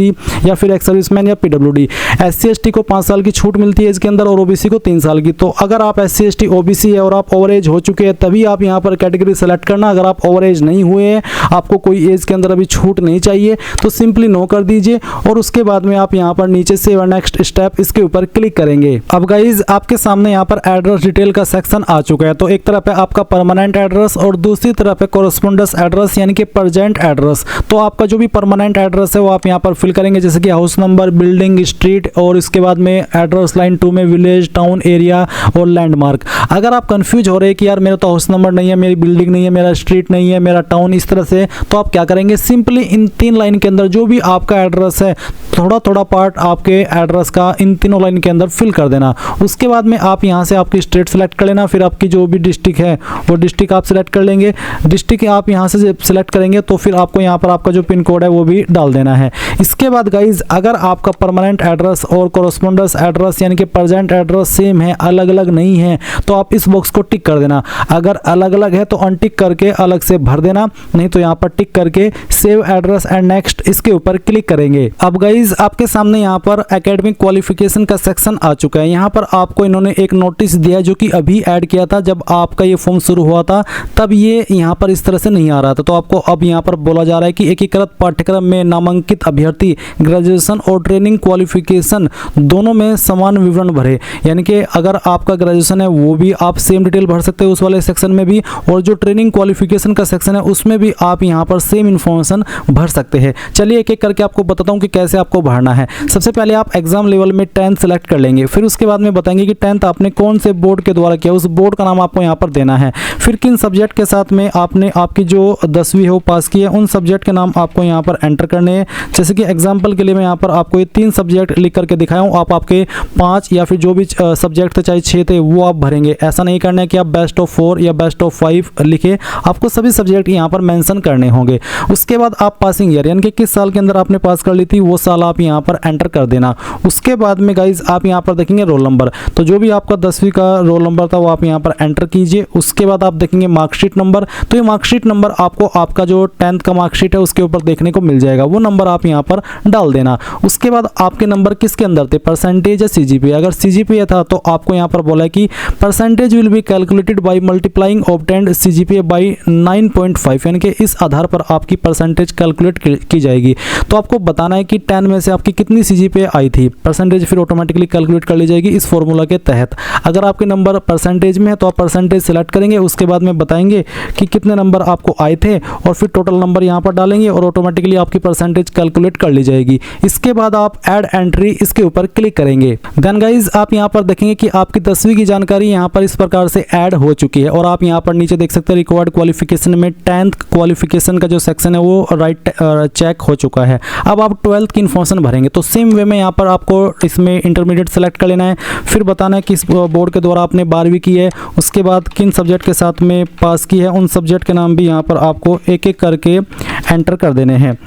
या फिर एक्स सर्विसमैन या पीडब्ल्यूडी। एससी एसटी को 5 साल की छूट मिलती है इसके अंदर और ओबीसी को 3 साल की। तो अगर आप एससी एसटी ओबीसी है और आप ओवर एज हो चुके हैं तभी आप यहाँ पर कैटेगरी सेलेक्ट करना। अगर आप ओवर एज नहीं हुए हैं, आपको कोई एज के अंदर अभी छूट नहीं चाहिए, तो सिंपली नो कर दीजिए और उसके बाद में आप यहाँ पर नीचे से नेक्स्ट स्टेप इसके ऊपर क्लिक करेंगे। अब गाइज आपके सामने यहाँ पर एड्रेस डिटेल का सेक्शन आ चुका है। तो एक तरफ है आपका परमानेंट एड्रेस और दूसरी तरफ है कोरेस्पोंडेंस एड्रेस यानी कि प्रेजेंट एड्रेस। तो आपका जो भी परमानेंट एड्रेस है वो आप यहाँ पर पर फिल करेंगे, जैसे कि हाउस नंबर, बिल्डिंग, स्ट्रीट और इसके बाद में एड्रेस लाइन 2 में विलेज, टाउन, एरिया और लैंडमार्क। अगर आप कंफ्यूज हो रहे हैं कि यार मेरा तो हाउस नंबर नहीं है, मेरी बिल्डिंग नहीं है, मेरा स्ट्रीट नहीं है, मेरा टाउन, इस तरह से, तो आप क्या करेंगे, सिंपली इन 3 लाइन के अंदर जो भी आपका एड्रेस है, थोड़ा थोड़ा पार्ट आपके एड्रेस का इन तीनों लाइन के अंदर फिल कर देना। उसके बाद में आप यहाँ से आपकी स्टेट सेलेक्ट कर लेना, फिर आपकी जो भी डिस्ट्रिक्ट है वो डिस्ट्रिक्ट आप सेलेक्ट कर लेंगे। डिस्ट्रिक्ट आप यहाँ से सेलेक्ट करेंगे तो फिर आपको यहाँ पर आपका जो पिन कोड है वो भी डाल देना है। इसके बाद गाइज अगर आपका परमानेंट एड्रेस और कॉरेस्पोंडेंस एड्रेस यानी कि प्रेजेंट एड्रेस सेम है, अलग अलग नहीं है, तो आप इस बॉक्स को टिक कर देना। अगर अलग अलग है तो अनटिक करके अलग से भर देना, नहीं तो यहाँ पर टिक करके सेव एड्रेस एंड नेक्स्ट इसके ऊपर क्लिक करेंगे। अब गाइज आपके सामने यहाँ पर एकेडमिक क्वालिफिकेशन का सेक्शन आ चुका है। यहाँ पर आपको इन्होंने एक नोटिस दिया जो कि अभी ऐड किया था, जब आपका ये फॉर्म शुरू हुआ था तब ये यहाँ पर इस तरह से नहीं आ रहा था। तो आपको अब यहाँ पर बोला जा रहा है कि एकीकृत पाठ्यक्रम में नामांकित अभ्यर्थी ग्रेजुएशन और ट्रेनिंग क्वालिफिकेशन दोनों में समान विवरण भरे, यानी कि अगर आपका ग्रेजुएशन है वो भी आप सेम डिटेल भर सकते हो उस वाले सेक्शन में भी, और जो ट्रेनिंग क्वालिफिकेशन का सेक्शन है उसमें भी आप यहाँ पर सेम इन्फॉर्मेशन भर सकते हैं। चलिए एक एक करके आपको बताता हूँ कि कैसे आपको भरना है। सबसे पहले आप एग्जाम लेवल में 10th सेलेक्ट कर लेंगे, फिर उसके बाद में बताएंगे कि 10th आपने कौन से बोर्ड के द्वारा किया, उस बोर्ड का नाम आपको यहाँ पर देना है। फिर किन सब्जेक्ट के साथ में आपने आपकी जो 10वीं है वो पास की है उन सब्जेक्ट के नाम आपको यहाँ पर एंटर करने हैं। जैसे कि एग्जाम्पल के लिए मैं यहाँ पर आपको ये 3 सब्जेक्ट लिख करके दिखाया हूँ, आप आपके 5 या फिर जो भी सब्जेक्ट थे चाहे 6 थे वो आप भरेंगे। ऐसा नहीं करना है कि आप बेस्ट ऑफ 4 या बेस्ट ऑफ 5 लिखे, आपको सभी सब्जेक्ट यहाँ पर मेंशन करने होंगे। उसके बाद आप पासिंग ईयर यानी कि किस साल के अंदर आपने पास कर ली थी वो साल आप यहाँ पर एंटर कर देना। उसके बाद में गाइज आप यहाँ पर देखेंगे रोल नंबर, तो जो भी आपका 10वीं का रोल नंबर था वो आप यहाँ पर एंटर कीजिए। उसके बाद आप देखेंगे मार्कशीट नंबर, तो ये मार्कशीट नंबर आपको आपका जो 10th का मार्कशीट है उसके ऊपर देखने को मिल जाएगा, वो नंबर आप यहाँ पर डाल देना। उसके बाद आपके नंबर किसके अंदर थे, परसेंटेज या सीजीपीए। अगर सीजीपीए था तो आपको यहाँ पर बोला है कि percentage will be calculated by multiplying obtained CGPA by 9.5, यानी कि इस आधार पर आपकी परसेंटेज कैलकुलेट की जाएगी। तो आपको बताना है कि 10 में से आपकी कितनी सीजीपीए आई थी, परसेंटेज फिर ऑटोमेटिकली कैलकुलेट कर ली जाएगी इस फॉर्मूला के तहत। अगर आपके नंबर परसेंटेज में है तो आप परसेंटेज सेलेक्ट करेंगे, उसके बाद में बताएंगे कि कितने नंबर आपको आए थे और फिर टोटल नंबर यहाँ पर डालेंगे और ऑटोमेटिकली आपकी परसेंटेज कैलकुलेट कर ली जाएगी। इसके बाद आप ऐड एंट्री इसके ऊपर क्लिक करेंगे। देन गाइज आप यहाँ पर देखेंगे कि आपकी 10वीं की जानकारी यहाँ पर इस प्रकार से ऐड हो चुकी है, और आप यहाँ पर नीचे देख सकते हैं रिक्वायर्ड क्वालिफिकेशन में 10th क्वालिफिकेशन का जो सेक्शन है वो राइट चेक हो चुका है। अब आप 12th की इन्फॉर्मेशन भरेंगे, तो सेम वे में यहाँ पर आपको इसमें इंटरमीडिएट सेलेक्ट कर लेना है, फिर बताना है किस बोर्ड के द्वारा आपने 12वीं की है, उसके बाद किन सब्जेक्ट के साथ में पास की है, उन सब्जेक्ट के नाम भी यहाँ पर आपको एक एक करके एंटर कर देने हैं।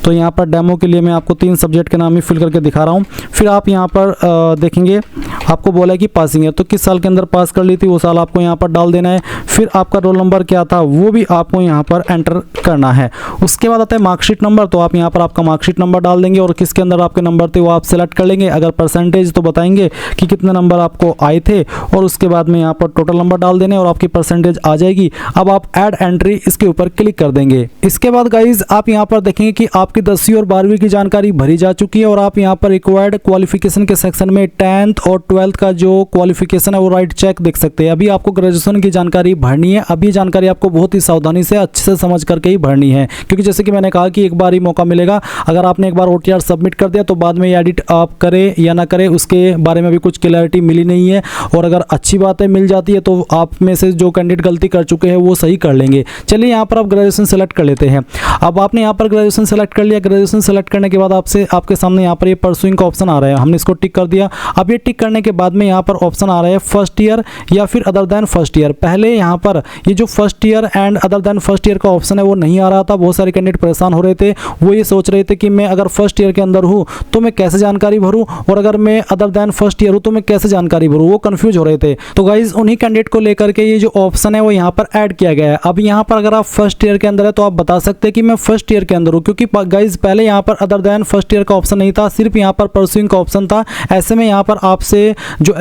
तो यहाँ पर डेमो के लिए मैं आपको 3 सब्जेक्ट के नाम ही फिल करके दिखा रहा हूँ। फिर आप यहाँ पर देखेंगे आपको बोला है कि पासिंग है, तो किस साल के अंदर पास कर ली थी वो साल आपको यहाँ पर डाल देना है। फिर आपका रोल नंबर क्या था वो भी आपको यहाँ पर एंटर करना है। उसके बाद आता है मार्कशीट नंबर, तो आप यहाँ पर आपका मार्कशीट नंबर डाल देंगे और किसके अंदर आपके नंबर थे वो आप सेलेक्ट कर लेंगे। अगर परसेंटेज तो बताएंगे कि कितने नंबर आपको आए थे और उसके बाद में यहाँ पर टोटल नंबर डाल देने और आपकी परसेंटेज आ जाएगी। अब आप ऐड एंट्री इसके ऊपर क्लिक कर देंगे। इसके बाद गाइज आप यहाँ पर देखेंगे कि आपकी 10वीं और 12वीं की जानकारी भरी जा चुकी है और आप यहाँ पर रिक्वायर्ड क्वालिफिकेशन के सेक्शन में 10th और 12th का जो क्वालिफिकेशन है वो राइट चेक देख सकते हैं। अभी आपको ग्रेजुएशन की जानकारी भरनी है। अभी जानकारी आपको बहुत ही सावधानी से अच्छे से समझ करके ही भरनी है, क्योंकि जैसे कि मैंने कहा कि एक बार ही मौका मिलेगा। अगर आपने एक बार OTR सबमिट कर दिया तो बाद में एडिट आप करें या ना करें उसके बारे में भी कुछ क्लैरिटी मिली नहीं है, और अगर अच्छी बातें मिल जाती है तो आप में से जो कैंडिडेट गलती कर चुके हैं वो सही कर लेंगे। चलिए यहाँ पर आप ग्रेजुएशन सेलेक्ट कर लेते हैं। अब आपने यहाँ पर ग्रेजुएशन सेलेक्ट कर लिया। ग्रेजुएशन सेलेक्ट करने के बाद आपके सामने यहाँ पर ये परसुइंग का ऑप्शन आ रहा है, हमने इसको टिक कर दिया। अब ये टिक करने के बाद में यहाँ पर ऑप्शन आ रहा है फर्स्ट ईयर या फिर अदर देन फर्स्ट ईयर। पहले यहाँ पर ये जो first year and other than first year का ऑप्शन है वो नहीं आ रहा था। बहुत सारे कैंडिडेट परेशान हो रहे थे, वो ये सोच रहे थे कि मैं अगर फर्स्ट ईयर के अंदर हूँ तो मैं कैसे जानकारी भरूँ, और अगर मैं अदर देन फर्स्ट ईयर हूँ तो मैं कैसे जानकारी भरूँ, वो कंफ्यूज हो रहे थे। तो गाइज उन्हीं कैंडिडेट को लेकर के ये जो ऑप्शन है वो यहाँ पर ऐड किया गया है। अब यहाँ पर अगर आप फर्स्ट ईयर के अंदर है तो आप बता सकते हैं कि मैं फर्स्ट ईयर के अंदर हूँ, क्योंकि गाइज पहले यहाँ पर अदर देन फर्स्ट ईयर का ऑप्शन नहीं था, सिर्फ यहाँ पर परसुइंग का ऑप्शन था। ऐसे में यहाँ पर आपसे से जो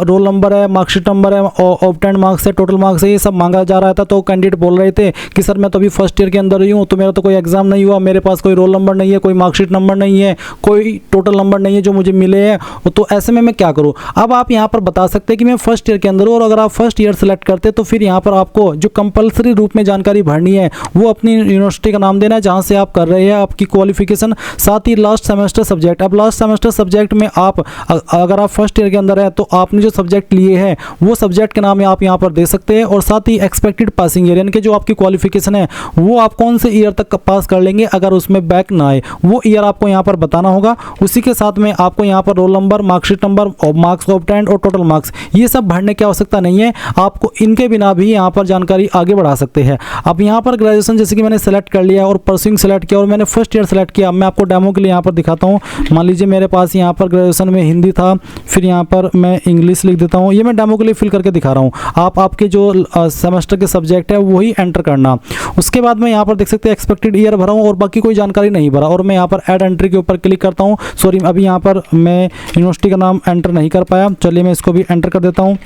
रोल नंबर है, मार्कशीट नंबर है, ऑब्टेंड मार्क्स है, टोटल मार्क्स है, ये सब मांगा जा रहा था। तो कैंडिडेट बोल रहे थे कि सर मैं तो अभी फर्स्ट ईयर के अंदर ही हूँ, तो मेरा तो कोई एग्जाम नहीं हुआ, मेरे पास कोई रोल नंबर नहीं है, कोई मार्कशीट नंबर नहीं है, कोई टोटल नंबर नहीं है जो मुझे मिले हैं, तो ऐसे में मैं क्या करूँ। अब आप यहाँ पर बता सकते हैं कि मैं फर्स्ट ईयर के अंदर हूँ, और अगर आप फर्स्ट ईयर सेलेक्ट करते तो फिर यहाँ पर आपको जो कंपलसरी रूप में जानकारी भरनी है वो अपनी यूनिवर्सिटी का नाम देना है जहाँ से आप कर रहे हैं, आपकी क्वालिफिकेशन, साथ ही लास्ट सेमेस्टर सब्जेक्ट। अब लास्ट सेमेस्टर सब्जेक्ट में आप अगर आप फर्स्ट ईयर के अंदर है तो आपने जो सब्जेक्ट लिए हैं वो सब्जेक्ट के नाम आप यहाँ पर दे सकते हैं, और साथ ही एक्सपेक्टेड पासिंग ईयर यानी कि जो आपकी क्वालिफिकेशन है वो आप कौन से ईयर तक पास कर लेंगे अगर उसमें बैक ना आए, वो ईयर आपको यहाँ पर बताना होगा। उसी के साथ में आपको यहाँ पर roll number, marksheet number, marks obtained और टोटल मार्क्स, ये सब भरने की आवश्यकता नहीं है, आपको इनके बिना भी यहाँ पर जानकारी आगे बढ़ा सकते हैं। अब यहाँ पर ग्रेजुएशन जैसे कि मैंने सेलेक्ट कर लिया और परस्यूइंग सेलेक्ट किया और मैंने फर्स्ट ईयर सेलेक्ट किया। मैं आपको डेमो के लिए यहाँ पर दिखाता हूँ। मान लीजिए मेरे पास यहाँ पर ग्रेजुएशन में हिंदी था, फिर यहाँ पर मैं इंग्लिश लिख देता हूँ। ये मैं डेमो के लिए फिल करके दिखा रहा हूँ, आप आपके जो सेमेस्टर के सब्जेक्ट है वही एंटर करना। उसके बाद मैं यहाँ पर देख सकते हैं एक्सपेक्टेड ईयर भरा हूँ और बाकी कोई जानकारी नहीं भरा, और मैं यहाँ पर ऐड एंट्री के ऊपर क्लिक करता हूँ। सॉरी, अभी यहाँ पर मैं यूनिवर्सिटी का नाम एंटर नहीं कर पाया, चलिए मैं इसको भी एंटर कर देता हूँ।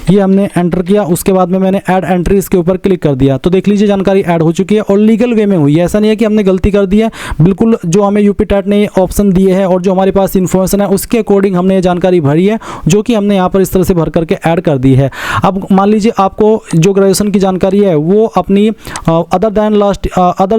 ये हमने एंटर किया, उसके बाद में मैंने ऐड एंट्री इसके ऊपर क्लिक कर दिया, तो देख लीजिए जानकारी ऐड हो चुकी है और लीगल वे में हुई है। ऐसा नहीं है कि हमने गलती कर दी है, बिल्कुल जो हमें यूपी टेट ने ऑप्शन दिए है और जो हमारे पास इन्फॉर्मेशन है उसके अकॉर्डिंग हमने ये जानकारी भरी है, जो कि हमने यहाँ पर इस तरह से भर करके ऐड कर दी है। अब मान लीजिए आपको जो ग्रेजुएशन की जानकारी है वो अपनी अदर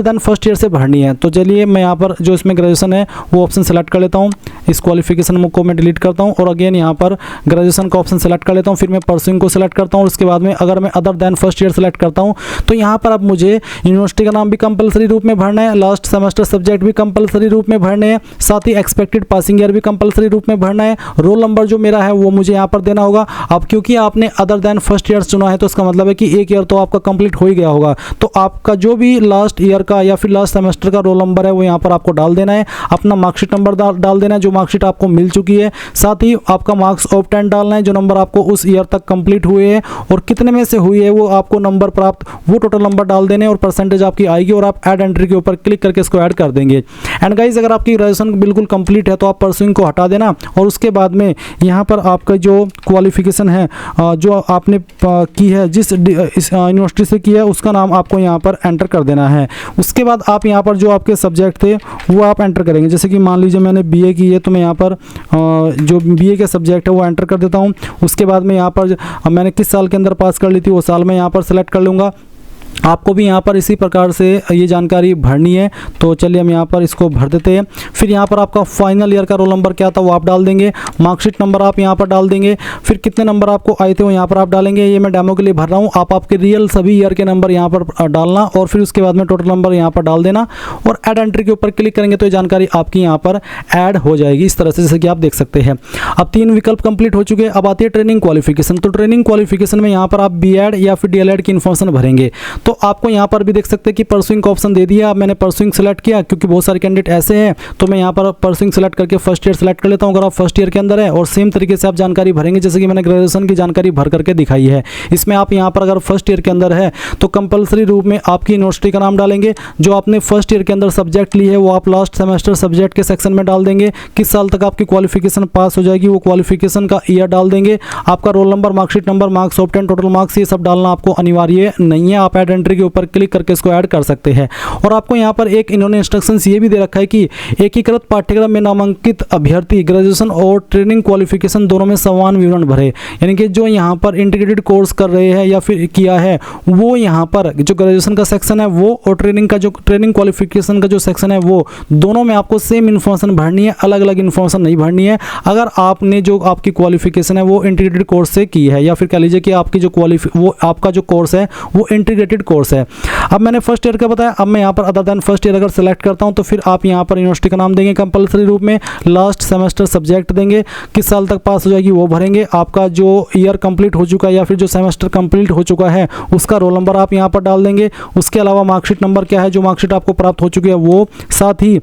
देन फर्स्ट ईयर से भरनी है, तो चलिए मैं यहाँ पर जो इसमें ग्रेजुएशन है वो ऑप्शन सेलेक्ट कर लेता हूँ। इस क्वालिफिकेशन को मैं डिलीट करता हूँ और अगेन यहाँ पर ग्रेजुएशन का ऑप्शन सेलेक्ट कर लेता हूँ, फिर मैं परस्यूइंग को सेलेक्ट करता हूँ। उसके बाद में अगर मैं other than first year select करता हूँ तो यहाँ पर अब मुझे यूनिवर्सिटी का नाम भी कंपलसरी रूप में भरना है, लास्ट सेमेस्टर सब्जेक्ट भी कंपलसरी रूप में भरने हैं, साथ ही एक्सपेक्टेड पासिंग ईयर भी कंपलसरी रूप में भरना है, रोल नंबर जो मेरा है वो मुझे यहाँ पर देना होगा। अब क्योंकि आपने अदर देन फर्स्ट ईयर चुना है तो इसका मतलब है कि एक ईयर तो आपका कंप्लीट हो ही गया होगा, तो आपका जो भी लास्ट ईयर का या फिर लास्ट सेमेस्टर का रोल नंबर है वो यहाँ पर आपको डाल देना है, अपना मार्कशीट नंबर डाल देना है जो मार्कशीट आपको मिल चुकी है, साथ ही आपका मार्क्स ऑब्टेंड डालना है जो नंबर आपको उस ईयर तक कंप्लीट हुए हैं और कितने में से हुई है वो आपको नंबर प्राप्त, वो टोटल नंबर डाल देने और परसेंटेज आपकी आएगी और आप ऐड एंट्री के ऊपर क्लिक करके इसको ऐड कर देंगे। एंड गाइज अगर आपकी ग्रेजुएशन बिल्कुल कंप्लीट है तो आप परस्यूइंग को हटा देना और उसके बाद में यहाँ पर आपका जो क्वालिफिकेशन है जो आपने की है जिस यूनिवर्सिटी से की है उसका नाम आपको यहाँ पर एंटर कर देना है। उसके बाद आप यहाँ पर जो आपके सब्जेक्ट थे वो आप एंटर करेंगे। जैसे कि मान लीजिए मैंने बीए की है तो मैं यहाँ पर जो बीए के सब्जेक्ट है वो एंटर कर देता हूँ। उसके बाद में यहाँ पर मैंने किस साल के अंदर पास कर ली थी वो साल मैं यहाँ पर सेलेक्ट कर लूँगा। आपको भी यहाँ पर इसी प्रकार से ये जानकारी भरनी है, तो चलिए हम यहाँ पर इसको भर देते हैं। फिर यहाँ पर आपका फाइनल ईयर का रोल नंबर क्या था वो आप डाल देंगे, मार्कशीट नंबर आप यहाँ पर डाल देंगे, फिर कितने नंबर आपको आए थे वो यहाँ पर आप डालेंगे। ये मैं डेमो के लिए भर रहा हूँ, आप आपके रियल सभी ईयर के नंबर यहाँ पर डालना और फिर उसके बाद में टोटल नंबर यहाँ पर डाल देना और ऐड एंट्री के ऊपर क्लिक करेंगे तो ये जानकारी आपकी यहाँ पर ऐड हो जाएगी इस तरह से, जैसे कि आप देख सकते हैं। अब 3 विकल्प कंप्लीट हो चुके हैं। अब आती है ट्रेनिंग क्वालिफिकेशन। तो ट्रेनिंग क्वालिफिकेशन में यहाँ पर आप बीएड या फिर डीएलएड की इन्फॉर्मेशन भरेंगे, तो आपको यहाँ पर भी देख सकते हैं कि परस्यूइंग का ऑप्शन दे दिया। अब मैंने परस्यूइंग सेलेक्ट किया क्योंकि बहुत सारे कैंडिडेट ऐसे हैं, तो मैं यहाँ पर परस्यूइंग सेलेक्ट करके फर्स्ट ईयर सेलेक्ट कर लेता हूँ अगर आप फर्स्ट ईयर के अंदर है, और सेम तरीके से आप जानकारी भरेंगे जैसे कि मैंने ग्रेजुएशन की जानकारी भर करके दिखाई है। इसमें आप यहाँ पर अगर फर्स्ट ईयर के अंदर है तो कंपलसरी रूप में आपकी यूनिवर्सिटी का नाम डालेंगे, जो आपने फर्स्ट ईयर के अंदर सब्जेक्ट ली है वो आप लास्ट सेमेस्टर सब्जेक्ट के सेक्शन में डाल देंगे, किस साल तक आपकी क्वालिफिकेशन पास हो जाएगी वो क्वालिफिकेशन का ईयर डाल देंगे, आपका roll number, marksheet number, marks obtain, total marks, ये सब डालना आपको अनिवार्य नहीं है। आप ऐड एंट्री के ऊपर क्लिक करके इसको ऐड कर सकते हैं। और आपको यहाँ पर एक इन्होंने इंस्ट्रक्शंस ये भी दे रखा है कि एकीकृत पाठ्यक्रम में नामांकित अभ्यर्थी ग्रेजुएशन और ट्रेनिंग क्वालिफिकेशन दोनों में समान विवरण भरे, यानी कि जो यहाँ पर इंटीग्रेटेड कोर्स कर रहे हैं या फिर किया है वो यहाँ पर जो ग्रेजुएशन का सेक्शन है वो और ट्रेनिंग क्वालिफिकेशन का जो सेक्शन है वो दोनों में आपको सेम इन्फॉर्मेशन भरनी है, अलग अलग इन्फॉर्मेशन नहीं भरनी है। अगर आपने जो आपकी क्वालिफिकेशन है वो इंटीग्रेटेड कोर्स से की है या फिर कह लीजिए कि आपकी जो आपका जो कोर्स है वो इंटीग्रेटेड कोर्स है। अब मैंने फर्स्ट ईयर का बताया, अब मैं यहाँ पर अदर देन फर्स्ट ईयर अगर सेलेक्ट करता हूँ तो फिर आप यहाँ पर यूनिवर्सिटी का नाम देंगे कंपलसरी रूप में, लास्ट सेमेस्टर सब्जेक्ट देंगे, किस साल तक पास हो जाएगी वो भरेंगे, आपका जो ईयर कंप्लीट हो चुका है या फिर जो सेमेस्टर कंप्लीट हो चुका है उसका रोल नंबर आप यहाँ पर डाल देंगे। उसके अलावा मार्कशीट नंबर क्या है, जो मार्कशीट आपको प्राप्त हो चुकी है वो, साथ ही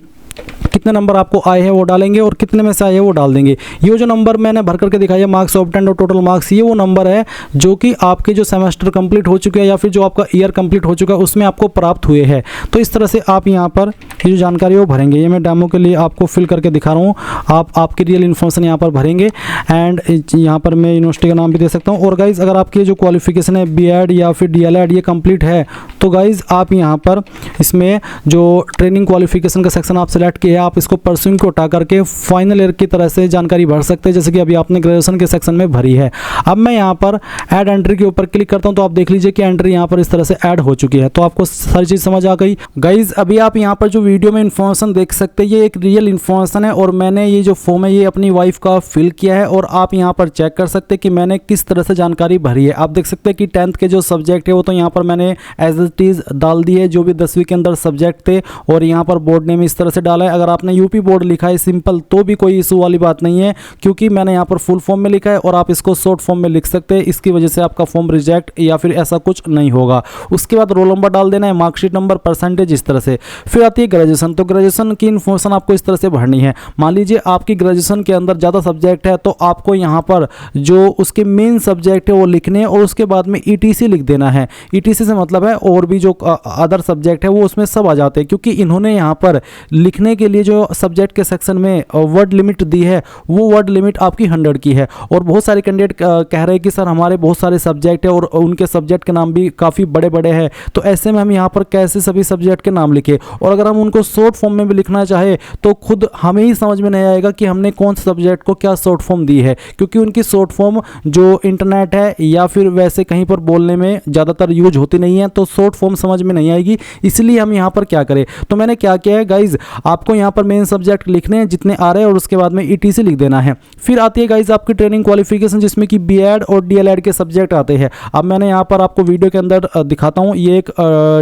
कितने नंबर आपको आए हैं वो डालेंगे और कितने में से आए हैं वो डाल देंगे। ये जो नंबर मैंने भर करके दिखाया मार्क्स ऑब्टेन्ड और टोटल मार्क्स, ये वो नंबर है जो कि आपके जो सेमेस्टर कंप्लीट हो चुके हैं या फिर जो आपका ईयर कंप्लीट हो चुका है उसमें आपको प्राप्त हुए हैं। तो इस तरह से आप यहाँ पर ये जो जानकारी है वो भरेंगे। ये मैं डेमो के लिए आपको फिल करके दिखा रहा हूँ, आप आपकी रियल इन्फॉर्मेशन यहाँ पर भरेंगे एंड यहाँ पर मैं यूनिवर्सिटी का नाम भी दे सकता हूँ। और गाइज़ अगर आपकी जो क्वालिफिकेशन है बीएड या फिर डीएलएड ये कंप्लीट है तो गाइज़ आप यहाँ पर इसमें जो ट्रेनिंग क्वालिफिकेशन का सेक्शन आप सेलेक्ट किया है आप इसको परस्यूइंग को उठा करके फाइनल ईयर की तरह से जानकारी भर सकते हैं, जैसे कि अभी आपने ग्रेजुएशन के सेक्शन में भरी है। अब मैं यहाँ पर ऐड एंट्री के ऊपर क्लिक करता हूँ तो आप देख लीजिए कि एंट्री यहाँ पर इस तरह से ऐड हो चुकी है। तो आपको सारी चीज़ समझ आ गई। गाइज़ अभी आप यहाँ पर जो वीडियो में इन्फॉर्मेशन देख सकते हैं ये एक रियल इन्फॉर्मेशन है और मैंने ये जो फॉर्म है ये अपनी वाइफ का फिल किया है और आप यहाँ पर चेक कर सकते हैं कि मैंने किस तरह से जानकारी भरी है। आप देख सकते हैं कि 10th के जो सब्जेक्ट है वो तो यहाँ पर मैंने एज इट इज़ डाल दी है जो भी 10वीं के अंदर सब्जेक्ट थे और यहाँ पर बोर्ड नेम इस तरह से डाला है। अगर आपने यूपी बोर्ड लिखा है सिंपल तो भी कोई इशू वाली बात नहीं है क्योंकि मैंने यहाँ पर फुल फॉर्म में लिखा है और आप इसको शॉर्ट फॉर्म में लिख सकते हैं, इसकी वजह से आपका फॉर्म रिजेक्ट या फिर ऐसा कुछ नहीं होगा। उसके बाद रोल नंबर डाल देना है, मार्कशीट नंबर, परसेंटेज, इस तरह से। फिर आती है ग्रेजुएशन। तो ग्रेजुएशन की इन्फॉर्मेशन आपको इस तरह से भरनी है। मान लीजिए आपकी ग्रेजुएशन के अंदर ज़्यादा सब्जेक्ट है तो आपको यहाँ पर जो उसके मेन सब्जेक्ट है वो लिखने और उसके बाद में ईटीसी लिख देना है। ईटीसी से मतलब है और भी जो अदर सब्जेक्ट है वो उसमें सब आ जाते हैं क्योंकि इन्होंने यहाँ पर लिखने के लिए जो सब्जेक्ट के सेक्शन में वर्ड लिमिट दी है वो वर्ड लिमिट आपकी 100 की है। और बहुत सारे कैंडिडेट कह रहे हैं कि सर हमारे बहुत सारे सब्जेक्ट है और उनके सब्जेक्ट के नाम भी काफ़ी बड़े बड़े हैं, तो ऐसे में हम यहाँ पर कैसे सभी सब्जेक्ट के नाम लिखे। और अगर हम उनको शॉर्ट फॉर्म में भी लिखना चाहे तो खुद हमें ही समझ में नहीं आएगा कि हमने कौन से सब्जेक्ट को क्या शॉर्ट फॉर्म दी है क्योंकि उनकी शॉर्ट फॉर्म जो इंटरनेट है या फिर वैसे कहीं पर बोलने में ज़्यादातर यूज होती नहीं है तो शॉर्ट फॉर्म समझ में नहीं आएगी। इसलिए हम यहाँ पर क्या करें, तो मैंने क्या किया है गाइज, आपको यहाँ पर मेन सब्जेक्ट लिखने हैं जितने आ रहे हैं और उसके बाद में ईटीसी लिख देना है। फिर आती है गाइज आपकी ट्रेनिंग क्वालिफिकेशन जिसमें कि बीएड और डीएलएड के सब्जेक्ट आते हैं। अब मैंने यहाँ पर आपको वीडियो के अंदर दिखाता हूँ, ये एक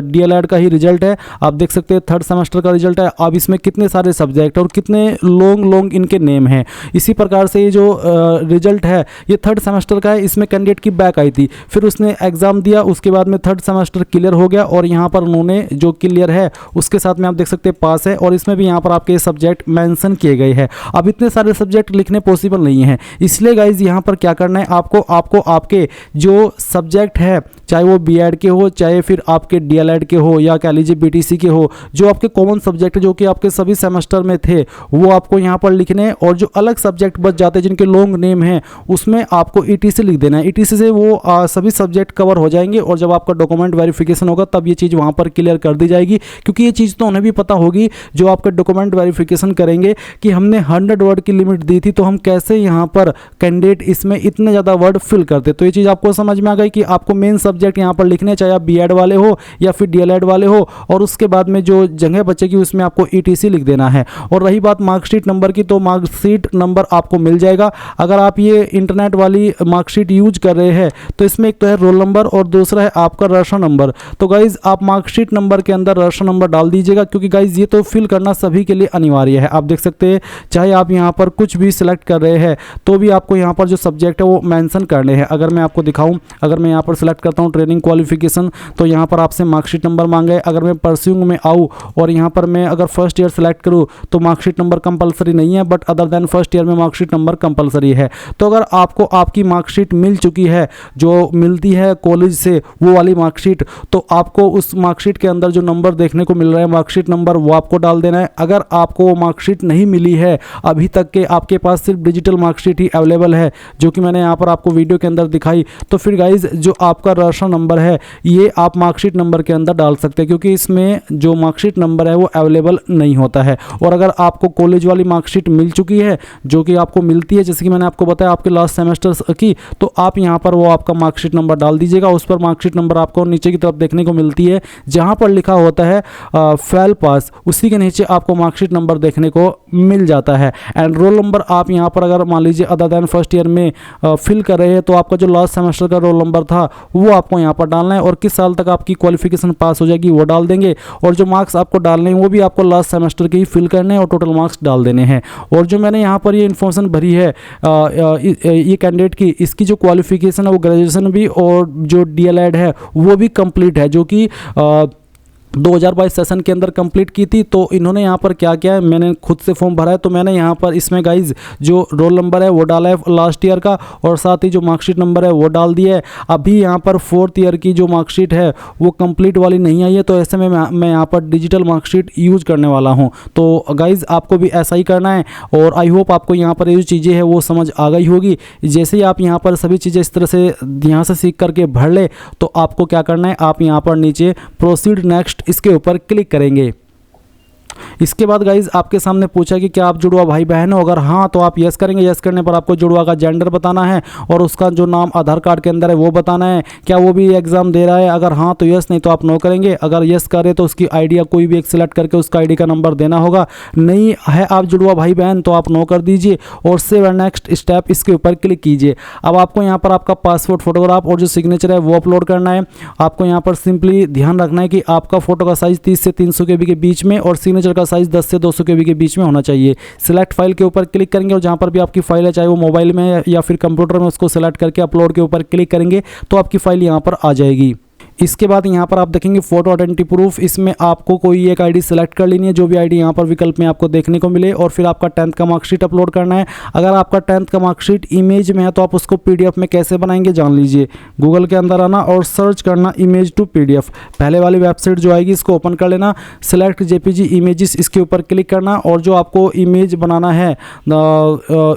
डीएलएड का ही रिजल्ट है। आप देख सकते हैं 3rd सेमेस्टर का रिजल्ट है। अब इसमें कितने सारे सब्जेक्ट और कितने लॉन्ग इनके नेम हैं। इसी प्रकार से ये जो रिजल्ट है ये 3rd सेमेस्टर का है। इसमें कैंडिडेट की बैक आई थी, फिर उसने एग्जाम दिया, उसके बाद में 3rd सेमेस्टर क्लियर हो गया और यहाँ पर उन्होंने जो क्लियर है उसके साथ में आप देख सकते हैं पास है और इसमें भी यहाँ पर आपके सब्जेक्ट मेंशन किए गए हैं। अब इतने सारे सब्जेक्ट लिखने पॉसिबल नहीं है, इसलिए गाइज यहाँ पर क्या करना है, आपको आपके जो सब्जेक्ट है चाहे वो बीएड के हो चाहे फिर आपके डीएलएड के हो या कह लीजिए बीटीसी के हो, जो आपके कॉमन सब्जेक्ट जो कि आपके सभी सेमेस्टर में थे वो आपको यहाँ पर लिखने हैं और जो अलग सब्जेक्ट बच जाते हैं जिनके लॉन्ग नेम हैं उसमें आपको ईटीसी लिख देना है। ईटीसी से वो सभी सब्जेक्ट कवर हो जाएंगे और जब आपका डॉक्यूमेंट वेरिफिकेशन होगा तब ये चीज़ वहाँ पर क्लियर कर दी जाएगी क्योंकि ये चीज़ तो उन्हें भी पता होगी जो आपके डॉक्यूमेंट वेरिफिकेशन करेंगे कि हमने 100 वर्ड की लिमिट दी थी तो हम कैसे यहाँ पर कैंडिडेट इसमें इतने ज़्यादा वर्ड फिल करते। तो ये चीज़ आपको समझ में आ गई कि आपको मेन सब्जेक्ट यहाँ पर लिखने चाहे आप बीएड वाले हो या फिर डीएलएड वाले हो और उसके बाद में जो जगह बचेगी उसमें आपको ईटीसी लिख देना है। और रही बात मार्कशीट नंबर की, तो मार्कशीट नंबर आपको मिल जाएगा। अगर आप ये इंटरनेट वाली मार्कशीट यूज कर रहे हैं तो इसमें एक तो है रोल नंबर और दूसरा है आपका रजिस्ट्रेशन नंबर। तो गाइज आप मार्कशीट नंबर के अंदर रजिस्ट्रेशन नंबर डाल दीजिएगा क्योंकि गाइज ये तो फिल करना सभी के लिए अनिवार्य है। आप देख सकते हैं चाहे आप यहाँ पर कुछ भी सिलेक्ट कर रहे हैं तो भी आपको यहाँ पर जो सब्जेक्ट है वो मेंशन करने हैं। अगर मैं आपको दिखाऊं, अगर मैं यहाँ पर सिलेक्ट करता हूँ ट्रेनिंग क्वालिफिकेशन तो यहाँ पर आपसे मार्कशीट नंबर मांगे। अगर मैं परस्यूइंग में आऊँ और यहाँ पर मैं अगर फर्स्ट ईयर सेलेक्ट करूँ तो मार्कशीट नंबर कंपलसरी नहीं है, but other than first year में मार्कशीट नंबर कंपलसरी है। तो अगर आपको आपकी मार्कशीट मिल चुकी है जो मिलती है कॉलेज से वो वाली मार्कशीट, तो आपको उस मार्कशीट के अंदर जो नंबर देखने को मिल रहा है मार्कशीट नंबर वो आपको डाल देना है। अगर आपको वो मार्कशीट नहीं मिली है अभी तक के आपके पास सिर्फ डिजिटल मार्कशीट ही अवेलेबल है जो कि मैंने यहाँ पर आपको वीडियो के अंदर दिखाई, तो फिर गाइज जो आपका रजिस्ट्रेशन नंबर है ये आप मार्कशीट नंबर के अंदर डाल सकते हैं क्योंकि इसमें जो मार्कशीट नंबर है वो अवेलेबल नहीं होता है। और अगर आपको कॉलेज वाली मार्कशीट मिल चुकी है जो कि आपको मिलती है जैसे कि मैंने आपको बताया आपके लास्ट सेमेस्टर की, तो आप यहाँ पर वो आपका मार्कशीट नंबर डाल दीजिएगा। उस पर मार्कशीट नंबर आपको नीचे की तरफ देखने को मिलती है जहाँ पर लिखा होता है फेल पास, उसी के नीचे आपको मार्कशीट नंबर देखने को मिल जाता है। एंड रोल नंबर आप यहाँ पर अगर मान लीजिए अदर देन फर्स्ट ईयर में फिल कर रहे हैं तो आपका जो लास्ट सेमेस्टर का रोल नंबर था वो आपको यहाँ पर डालना है और किस साल तक आपकी क्वालिफिकेशन पास हो जाएगी वो डाल देंगे और जो मार्क्स आपको डालने हैं वो भी आपको लास्ट सेमेस्टर के ही फिल करने हैं और टोटल मार्क्स डाल देने हैं। और जो मैंने यहाँ पर ये इन्फॉर्मेशन भरी है ये कैंडिडेट की, इसकी जो क्वालिफिकेशन है वो ग्रेजुएशन भी और जो डीएलएड है वो भी कंप्लीट है, जो कि 2022 सेशन के अंदर कंप्लीट की थी। तो इन्होंने यहाँ पर क्या किया है, मैंने खुद से फॉर्म भरा है, तो मैंने यहाँ पर इसमें गाइज जो रोल नंबर है वो डाला है लास्ट ईयर का, और साथ ही जो मार्कशीट नंबर है वो डाल दिया है। अभी यहाँ पर 4th ईयर की जो मार्कशीट है वो कंप्लीट वाली नहीं आई है, तो ऐसे में मैं यहाँ पर डिजिटल मार्कशीट यूज करने वाला हूँ। तो गाइज आपको भी ऐसा ही करना है, और आई होप आपको यहाँ पर ये जो चीज़ें हैं वो समझ आ गई होगी। जैसे ही आप यहाँ पर सभी चीज़ें इस तरह से यहाँ से सीख करके भर ले, तो आपको क्या करना है, आप यहाँ पर नीचे प्रोसीड नेक्स्ट इसके ऊपर क्लिक करेंगे। इसके बाद गाइज आपके सामने पूछा कि क्या आप जुड़वा भाई बहन हो, अगर हाँ तो आप यस करेंगे। यस करने पर आपको जुड़वा का जेंडर बताना है और उसका जो नाम आधार कार्ड के अंदर है वो बताना है। क्या वो भी एग्जाम दे रहा है, अगर हाँ तो यस, नहीं तो आप नो करेंगे। अगर यस करे तो उसकी आईडी या कोई भी एक सिलेक्ट करके उसका आईडी का नंबर देना होगा। नहीं है आप जुड़वा भाई बहन तो आप नो कर दीजिए और सेव एंड नेक्स्ट स्टेप इसके ऊपर क्लिक कीजिए। अब आपको यहाँ पर आपका पासपोर्ट फोटोग्राफ और जो सिग्नेचर है वो अपलोड करना है। आपको यहाँ पर सिंपली ध्यान रखना है कि आपका फोटो का साइज 30 से 300 KB के बीच में और सिग्नेचर का साइज 10 से 200 KB के बीच में होना चाहिए। सिलेक्ट फाइल के ऊपर क्लिक करेंगे और जहां पर भी आपकी फाइल है, चाहे वो मोबाइल में या फिर कंप्यूटर में, उसको सिलेक्ट करके अपलोड के ऊपर क्लिक करेंगे तो आपकी फाइल यहां पर आ जाएगी। इसके बाद यहाँ पर आप देखेंगे फोटो आइडेंटिटी प्रूफ, इसमें आपको कोई एक आईडी सेलेक्ट कर लेनी है, जो भी आईडी यहाँ पर विकल्प में आपको देखने को मिले, और फिर आपका 10th का मार्कशीट अपलोड करना है। अगर आपका 10th का मार्कशीट इमेज में है तो आप उसको PDF में कैसे बनाएंगे जान लीजिए। गूगल के अंदर आना और सर्च करना इमेज टू PDF। पहले वाली वेबसाइट जो आएगी इसको ओपन कर लेना, सिलेक्ट JPG इमेजेस इसके ऊपर क्लिक करना, और जो आपको इमेज बनाना है,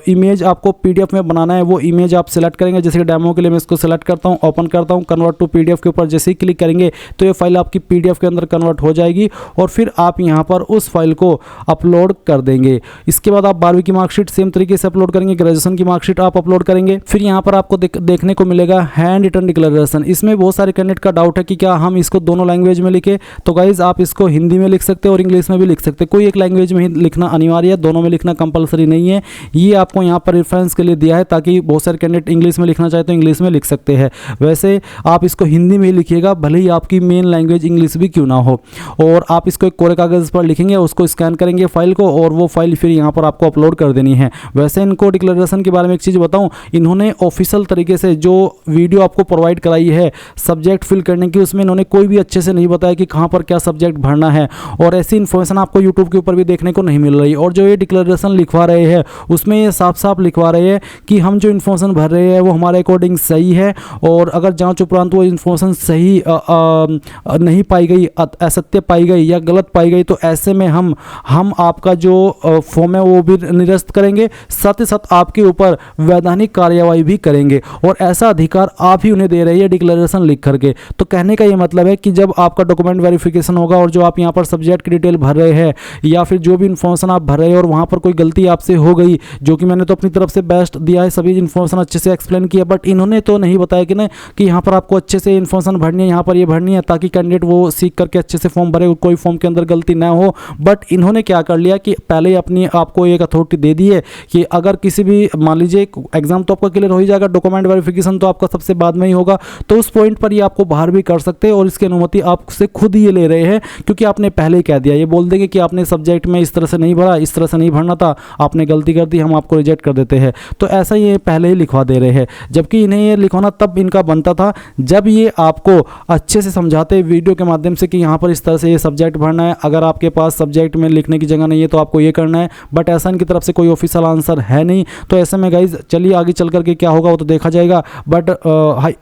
इमेज आपको PDF में बनाना है, वो इमेज आप सिलेक्ट करेंगे। जैसे कि डेमो के लिए मैं इसको सिलेक्ट करता हूँ, ओपन करता हूँ, कन्वर्ट टू PDF के ऊपर जैसे क्लिक करेंगे तो ये फाइल आपकी PDF के अंदर कन्वर्ट हो जाएगी, और फिर आप यहां पर उस फाइल को अपलोड कर देंगे। इसके बाद आप 12वीं की मार्कशीट सेम तरीके से अपलोड करेंगे, ग्रेजुएशन की मार्कशीट आप अपलोड करेंगे। फिर यहां पर आपको देखने को मिलेगा हैंड रिटन डिक्लेरेशन। इसमें बहुत सारे कैंडिडेट का डाउट है कि क्या हम इसको दोनों लैंग्वेज में लिखे, तो गाइज आप इसको हिंदी में लिख सकते हैं और इंग्लिश में भी लिख सकते हैं। कोई एक लैंग्वेज में ही लिखना अनिवार्य है, दोनों में लिखना कंपलसरी नहीं है। ये आपको यहाँ पर रेफरेंस के लिए दिया है, ताकि बहुत सारे कैंडिडेट इंग्लिश में लिखना चाहे तो इंग्लिश में लिख सकते हैं। वैसे आप इसको हिंदी में ही लिखिएगा, भले ही आपकी मेन लैंग्वेज इंग्लिश भी क्यों ना हो। और आप इसको एक कोरे कागज पर लिखेंगे, उसको स्कैन करेंगे फाइल को, और वो फाइल फिर यहाँ पर आपको अपलोड कर देनी है। वैसे इनको डिक्लेरेशन के बारे में एक चीज़ बताऊँ, इन्होंने ऑफिशियल तरीके से जो वीडियो आपको प्रोवाइड कराई है सब्जेक्ट फिल करने की, उसमें इन्होंने कोई भी अच्छे से नहीं बताया कि कहाँ पर क्या सब्जेक्ट भरना है, और ऐसी इन्फॉर्मेशन आपको यूट्यूब के ऊपर भी देखने को नहीं मिल रही। और जो ये डिक्लेरेशन लिखवा रहे हैं उसमें ये साफ साफ लिखवा रहे हैं कि हम जो इन्फॉर्मेशन भर रहे हैं वो हमारे अकॉर्डिंग सही है, और अगर जांच उपरांत वो इन्फॉर्मेशन सही नहीं पाई गई, असत्य पाई गई या गलत पाई गई, तो ऐसे में हम आपका जो फॉर्म है वो भी निरस्त करेंगे, साथ ही साथ आपके ऊपर वैधानिक कार्यवाही भी करेंगे। और ऐसा अधिकार आप ही उन्हें दे रही है डिक्लेरेशन लिख करके। तो कहने का ये मतलब है कि जब आपका डॉक्यूमेंट वेरिफिकेशन होगा और जो आप यहाँ पर सब्जेक्ट की डिटेल भर रहे हैं या फिर जो भी इन्फॉर्मेशन आप भर रहे हैं और वहाँ पर कोई गलती आपसे हो गई, जो कि मैंने तो अपनी तरफ से बेस्ट दिया है, सभी इन्फॉर्मेशन अच्छे से एक्सप्लेन किया, बट इन्होंने तो नहीं बताया कि नहीं कि यहाँ पर आपको अच्छे से इन्फॉर्मेशन भरनी है, यहाँ पर ये भरनी है, ताकि कैंडिडेट वो सीख करके अच्छे से फॉर्म भरे, कोई फॉर्म के अंदर गलती ना हो। बट इन्होंने क्या कर लिया कि पहले ही अपनी आपको एक अथॉरिटी दे दी है कि अगर किसी भी, मान लीजिए एग्जाम तो आपका क्लियर हो ही जाएगा, डॉक्यूमेंट वेरिफिकेशन तो आपका सबसे बाद में ही होगा, तो उस पॉइंट पर ये आपको बाहर भी कर सकते हैं, और इसकी अनुमति आपसे खुद ही ये ले रहे हैं, क्योंकि आपने पहले ही कह दिया। ये बोल देंगे कि आपने सब्जेक्ट में इस तरह से नहीं भरा, इस तरह से नहीं भरना था, आपने गलती कर दी, हम आपको रिजेक्ट कर देते हैं। तो ऐसा ये पहले ही लिखवा दे रहे हैं, जबकि इन्हें ये लिखवाना तब इनका बनता था जब ये आपको अच्छे से समझाते वीडियो के माध्यम से कि यहाँ पर इस तरह से ये सब्जेक्ट भरना है, अगर आपके पास सब्जेक्ट में लिखने की जगह नहीं है तो आपको ये करना है। बट ऐसा इनकी तरफ से कोई ऑफिशियल आंसर है नहीं। तो ऐसे में गाइज चलिए आगे चल करके क्या होगा वो तो देखा जाएगा। बट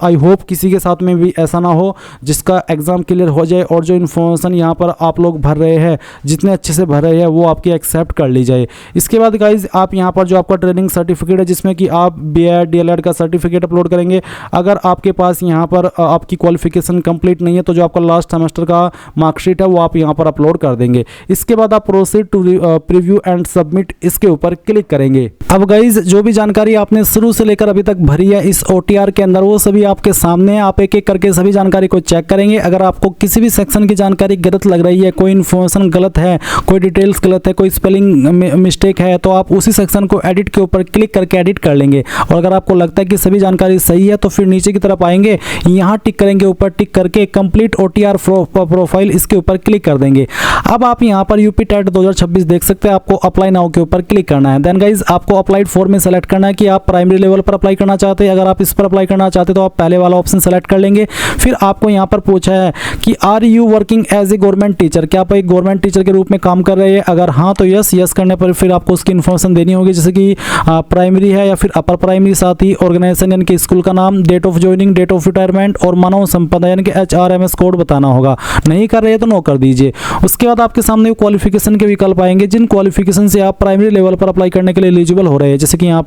आई होप किसी के साथ में भी ऐसा ना हो जिसका एग्जाम क्लियर हो जाए और जो इन्फॉर्मेशन यहाँ पर आप लोग भर रहे हैं, जितने अच्छे से भर रहे हैं, वो आपकी एक्सेप्ट कर ली जाए। इसके बाद गाइज आप यहाँ पर जो आपका ट्रेनिंग सर्टिफिकेट है, जिसमें कि आप B.Ed DLED का सर्टिफिकेट अपलोड करेंगे। अगर आपके पास यहाँ पर आपकी क्वालिफिकेशन कंप्लीट नहीं है तो जो आपका लास्ट सेमेस्टर का मार्कशीट है वो आप यहाँ पर अपलोड कर देंगे। इसके बाद आप proceed to preview and submit इसके ऊपर क्लिक करेंगे। अब गाइज जो भी जानकारी आपने शुरू से लेकर अभी तक भरी है इस OTR के अंदर, वो सभी आपके सामने है। आप एक एक करके सभी जानकारी को चेक करेंगे। अगर आपको किसी भी सेक्शन की जानकारी गलत लग रही है, कोई इन्फॉर्मेशन गलत है, कोई डिटेल्स गलत है, कोई स्पेलिंग मिस्टेक है, तो आप उसी सेक्शन को एडिट के ऊपर क्लिक करके एडिट कर लेंगे। और अगर आपको लगता है कि सभी जानकारी सही है तो फिर नीचे की तरफ आएंगे, यहाँ टिक करेंगे ऊपर ऊपर टिक करके कंप्लीट OTR प्रोफाइल इसके ऊपर क्लिक कर देंगे। अब आप यहाँ पर यूपी टेट 2026 देख सकते हैं, आपको अप्लाई नाउ के ऊपर क्लिक करना है। देन गाइज आपको अप्लाइड फॉर में सेलेक्ट करना है कि आप प्राइमरी लेवल पर अप्लाई करना चाहते हैं। अगर आप इस पर अप्लाई करना चाहते हैं तो आप पहले वाला ऑप्शन सेलेक्ट कर लेंगे। फिर आपको यहाँ पर पूछा है कि are you working as a government teacher, क्या आप एक गवर्नमेंट टीचर के रूप में काम कर रहे हैं? अगर हाँ तो यस करने पर फिर आपको उसकी इन्फॉर्मेशन देनी होगी, जैसे कि प्राइमरी है या फिर अपर प्राइमरी, साथ ही ऑर्गेनाइजेशन यानी कि स्कूल का नाम, date of joining, date of retirement और मानव संपदा यानी कि HRMS कोड बताना होगा। नहीं कर रहे हैं तो नो कर दीजिए। उसके बाद आपके सामने क्वालिफिकेशन के विकल्प आएंगे, जिन क्वालिफिकेशन से आप प्राइमरी लेवल पर अप्लाई करने के लिए एलिजिबल हो रहे हैं। जैसे कि यहाँ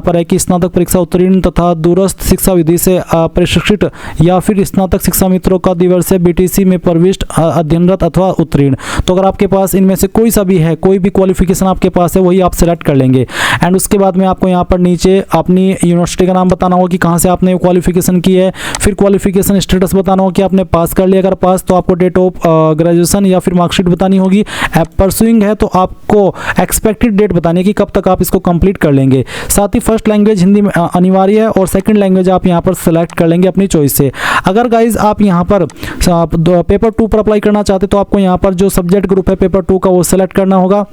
पर है कि स्नातक परीक्षा उत्तीर्ण तथा दूरस्थ शिक्षा विधि से प्रशिक्षित या फिर स्नातक शिक्षा मित्रों का दिवसीय BTC में प्रविष्ट, अध्ययनरत अथवा उत्तीर्ण। तो अगर आपके पास इनमें से कोई सा भी है, कोई भी क्वालिफिकेशन आपके पास है, वही आप सेलेक्ट कर लेंगे। एंड उसके बाद में आपको यहाँ पर नीचे अपनी यूनिवर्सिटी का नाम बताना होगा कि कहाँ से आपने क्वालिफिकेशन की है। फिर क्वालिफिकेशन स्टेटस बताना होगा कि आपने पास कर लिया, अगर पास तो आपको डेट ऑफ ग्रेजुएशन या फिर मार्कशीट बतानी होगी। परसुइंग है तो आपको एक्सपेक्टेड डेट बतानी है कि कब तक आप इसको कंप्लीट कर लेंगे। साथ ही फर्स्ट लैंग्वेज हिंदी में अनिवार्य है और सेकंड लैंग्वेज आप यहाँ पर सेलेक्ट कर लेंगे अपनी चॉइस से। अगर गाइज आप यहाँ पर पेपर 2 पर अप्लाई करना चाहते तो आपको यहाँ पर जो सब्जेक्ट ग्रुप है पेपर 2 का वो सेलेक्ट करना होगा।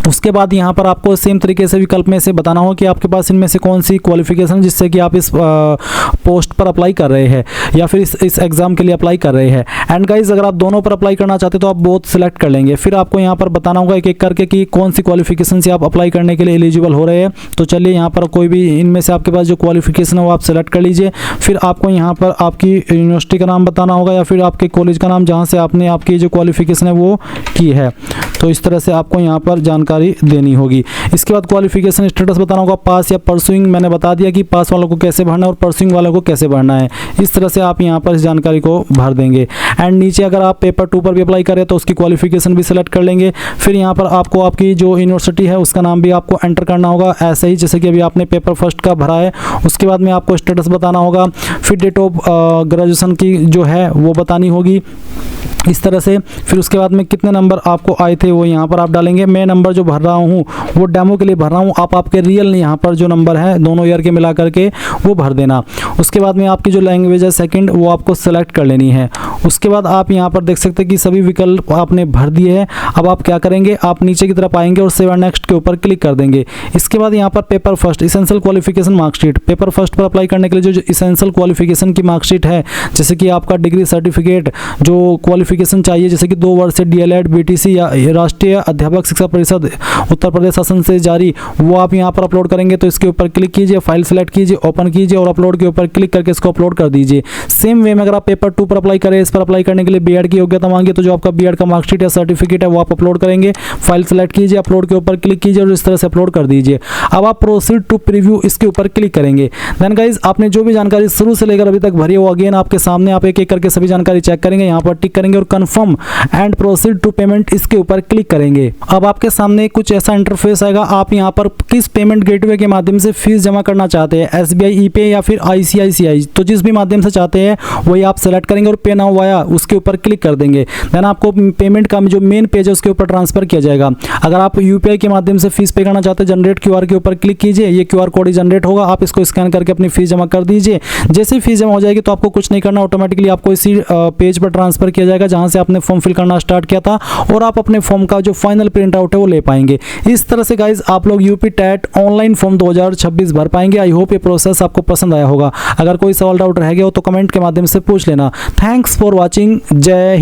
उसके बाद यहाँ पर आपको सेम तरीके से विकल्प में से बताना होगा कि आपके पास इनमें से कौन सी क्वालिफिकेशन जिससे कि आप इस पोस्ट पर अप्लाई कर रहे हैं या फिर इस एग्जाम के लिए अप्लाई कर रहे हैं। एंड गाइज अगर आप दोनों पर अप्लाई करना चाहते तो आप बोथ सेलेक्ट कर लेंगे। फिर आपको यहाँ पर बताना होगा एक एक करके कि कौन सी क्वालिफिकेशन से आप अप्लाई करने के लिए एलिजिबल हो रहे हैं। तो चलिए यहाँ पर कोई भी इनमें से आपके पास जो क्वालिफिकेशन है वो आप सेलेक्ट कर लीजिए। फिर आपको यहाँ पर आपकी यूनिवर्सिटी का नाम बताना होगा या फिर आपके कॉलेज का नाम जहाँ से आपने आपकी जो क्वालिफिकेशन है वो की है। तो इस तरह से आपको यहाँ पर जानकारी देनी होगी। इसके बाद क्वालिफिकेशन स्टेटस बताना होगा, पास या परसुइंग। मैंने बता दिया कि पास वालों को कैसे भरना है और परसुइंग वालों को कैसे भरना है। इस तरह से आप यहाँ पर इस जानकारी को भर देंगे। एंड नीचे अगर आप पेपर 2 पर भी अप्लाई करें तो उसकी क्वालिफिकेशन भी सिलेक्ट कर लेंगे। फिर यहाँ पर आपको आपकी जो यूनिवर्सिटी है उसका नाम भी आपको एंटर करना होगा, ऐसे ही जैसे कि अभी आपने पेपर फर्स्ट का भरा है। उसके बाद में आपको स्टेटस बताना होगा। फिर डेट ऑफ ग्रेजुएशन की जो है वो बतानी होगी इस तरह से। फिर उसके बाद में कितने नंबर आपको आए थे वो यहाँ पर आप डालेंगे। मैं नंबर जो भर रहा हूँ वो डेमो के लिए भर रहा हूँ, आप आपके रियल यहाँ पर जो नंबर है दोनों ईयर के मिला करके वो भर देना। उसके बाद में आपकी जो लैंग्वेज है सेकंड वो आपको सेलेक्ट कर लेनी है। उसके बाद आप यहाँ पर देख सकते हैं कि सभी विकल्प आपने भर दिए हैं। अब आप क्या करेंगे, आप नीचे की तरफ आएंगे और सेव नेक्स्ट के ऊपर क्लिक कर देंगे। इसके बाद यहाँ पर paper first essential qualification marksheet, paper first पर अप्लाई करने के लिए जो इसेंशियल क्वालिफिकेशन की मार्कशीट है, जैसे कि आपका डिग्री सर्टिफिकेट जो क्वालिफिकेशन चाहिए, जैसे कि 2 वर्ष से DLED BTC या राष्ट्रीय अध्यापक शिक्षा परिषद उत्तर प्रदेश शासन से जारी, वो आप यहाँ पर अपलोड करेंगे। तो इसके ऊपर क्लिक कीजिए, फाइल सेलेक्ट कीजिए, ओपन कीजिए और अपलोड के ऊपर क्लिक करके इसको अपलोड कर दीजिए। सेम वे में अगर आप पेपर 2 पर अप्लाई करें, इस पर अप्लाई करने के लिए B.Ed की योग्यता मांगे तो जो आपका B.Ed का मार्कशीट या सर्टिफिकेट है वो आप अपलोड करेंगे। फाइल सेलेक्ट कीजिए, अपलोड के ऊपर क्लिक कीजिए और इस तरह से अपलोड कर दीजिए। अब आप प्रोसीड टू प्रीव्यू इसके ऊपर क्लिक करेंगे। देन गाइज आपने जो भी जानकारी शुरू से लेकर अभी तक भरी है वो अगेन आपके सामने, आप एक एक करके सभी जानकारी चेक करेंगे, यहाँ पर टिक करेंगे और confirm and proceed to payment इसके ऊपर क्लिक करेंगे। अब आपके सामने कुछ ऐसा इंटरफेस आएगा, आप यहाँ पर किस पेमेंट गेटवे के माध्यम से फीस जमा करना चाहते हैं, SBI ePay या फिर ICICI, तो जिस भी माध्यम से चाहते हैं वही आप सेलेक्ट करेंगे और पे नाउ वाया उसके ऊपर क्लिक कर देंगे। देन आपको पेमेंट का जो मेन पेज है उसके ऊपर ट्रांसफर किया जाएगा। अगर आप UPI के माध्यम से फीस पे करना चाहते हैं, जनरेट QR के ऊपर क्लिक कीजिए, ये QR कोड ही जनरेट होगा, आप इसको स्कैन करके अपनी फीस जमा कर दीजिए। जैसे ही फीस जमा हो जाएगी तो आपको कुछ नहीं करना, ऑटोमेटिकली आपको इसी पेज पर ट्रांसफर किया जाएगा जहां से आपने फॉर्म फिल करना स्टार्ट किया था और आप अपने फॉर्म का जो फाइनल प्रिंट आउट है वो ले पाएंगे। इस तरह से गाइज आप लोग यूपी टेट ऑनलाइन फॉर्म 2026 भर पाएंगे। आई होप ये प्रोसेस आपको पसंद आया होगा। अगर कोई सवाल डाउट रह गया हो तो कमेंट के माध्यम से पूछ लेना। Thanks for watching. जय हिंद।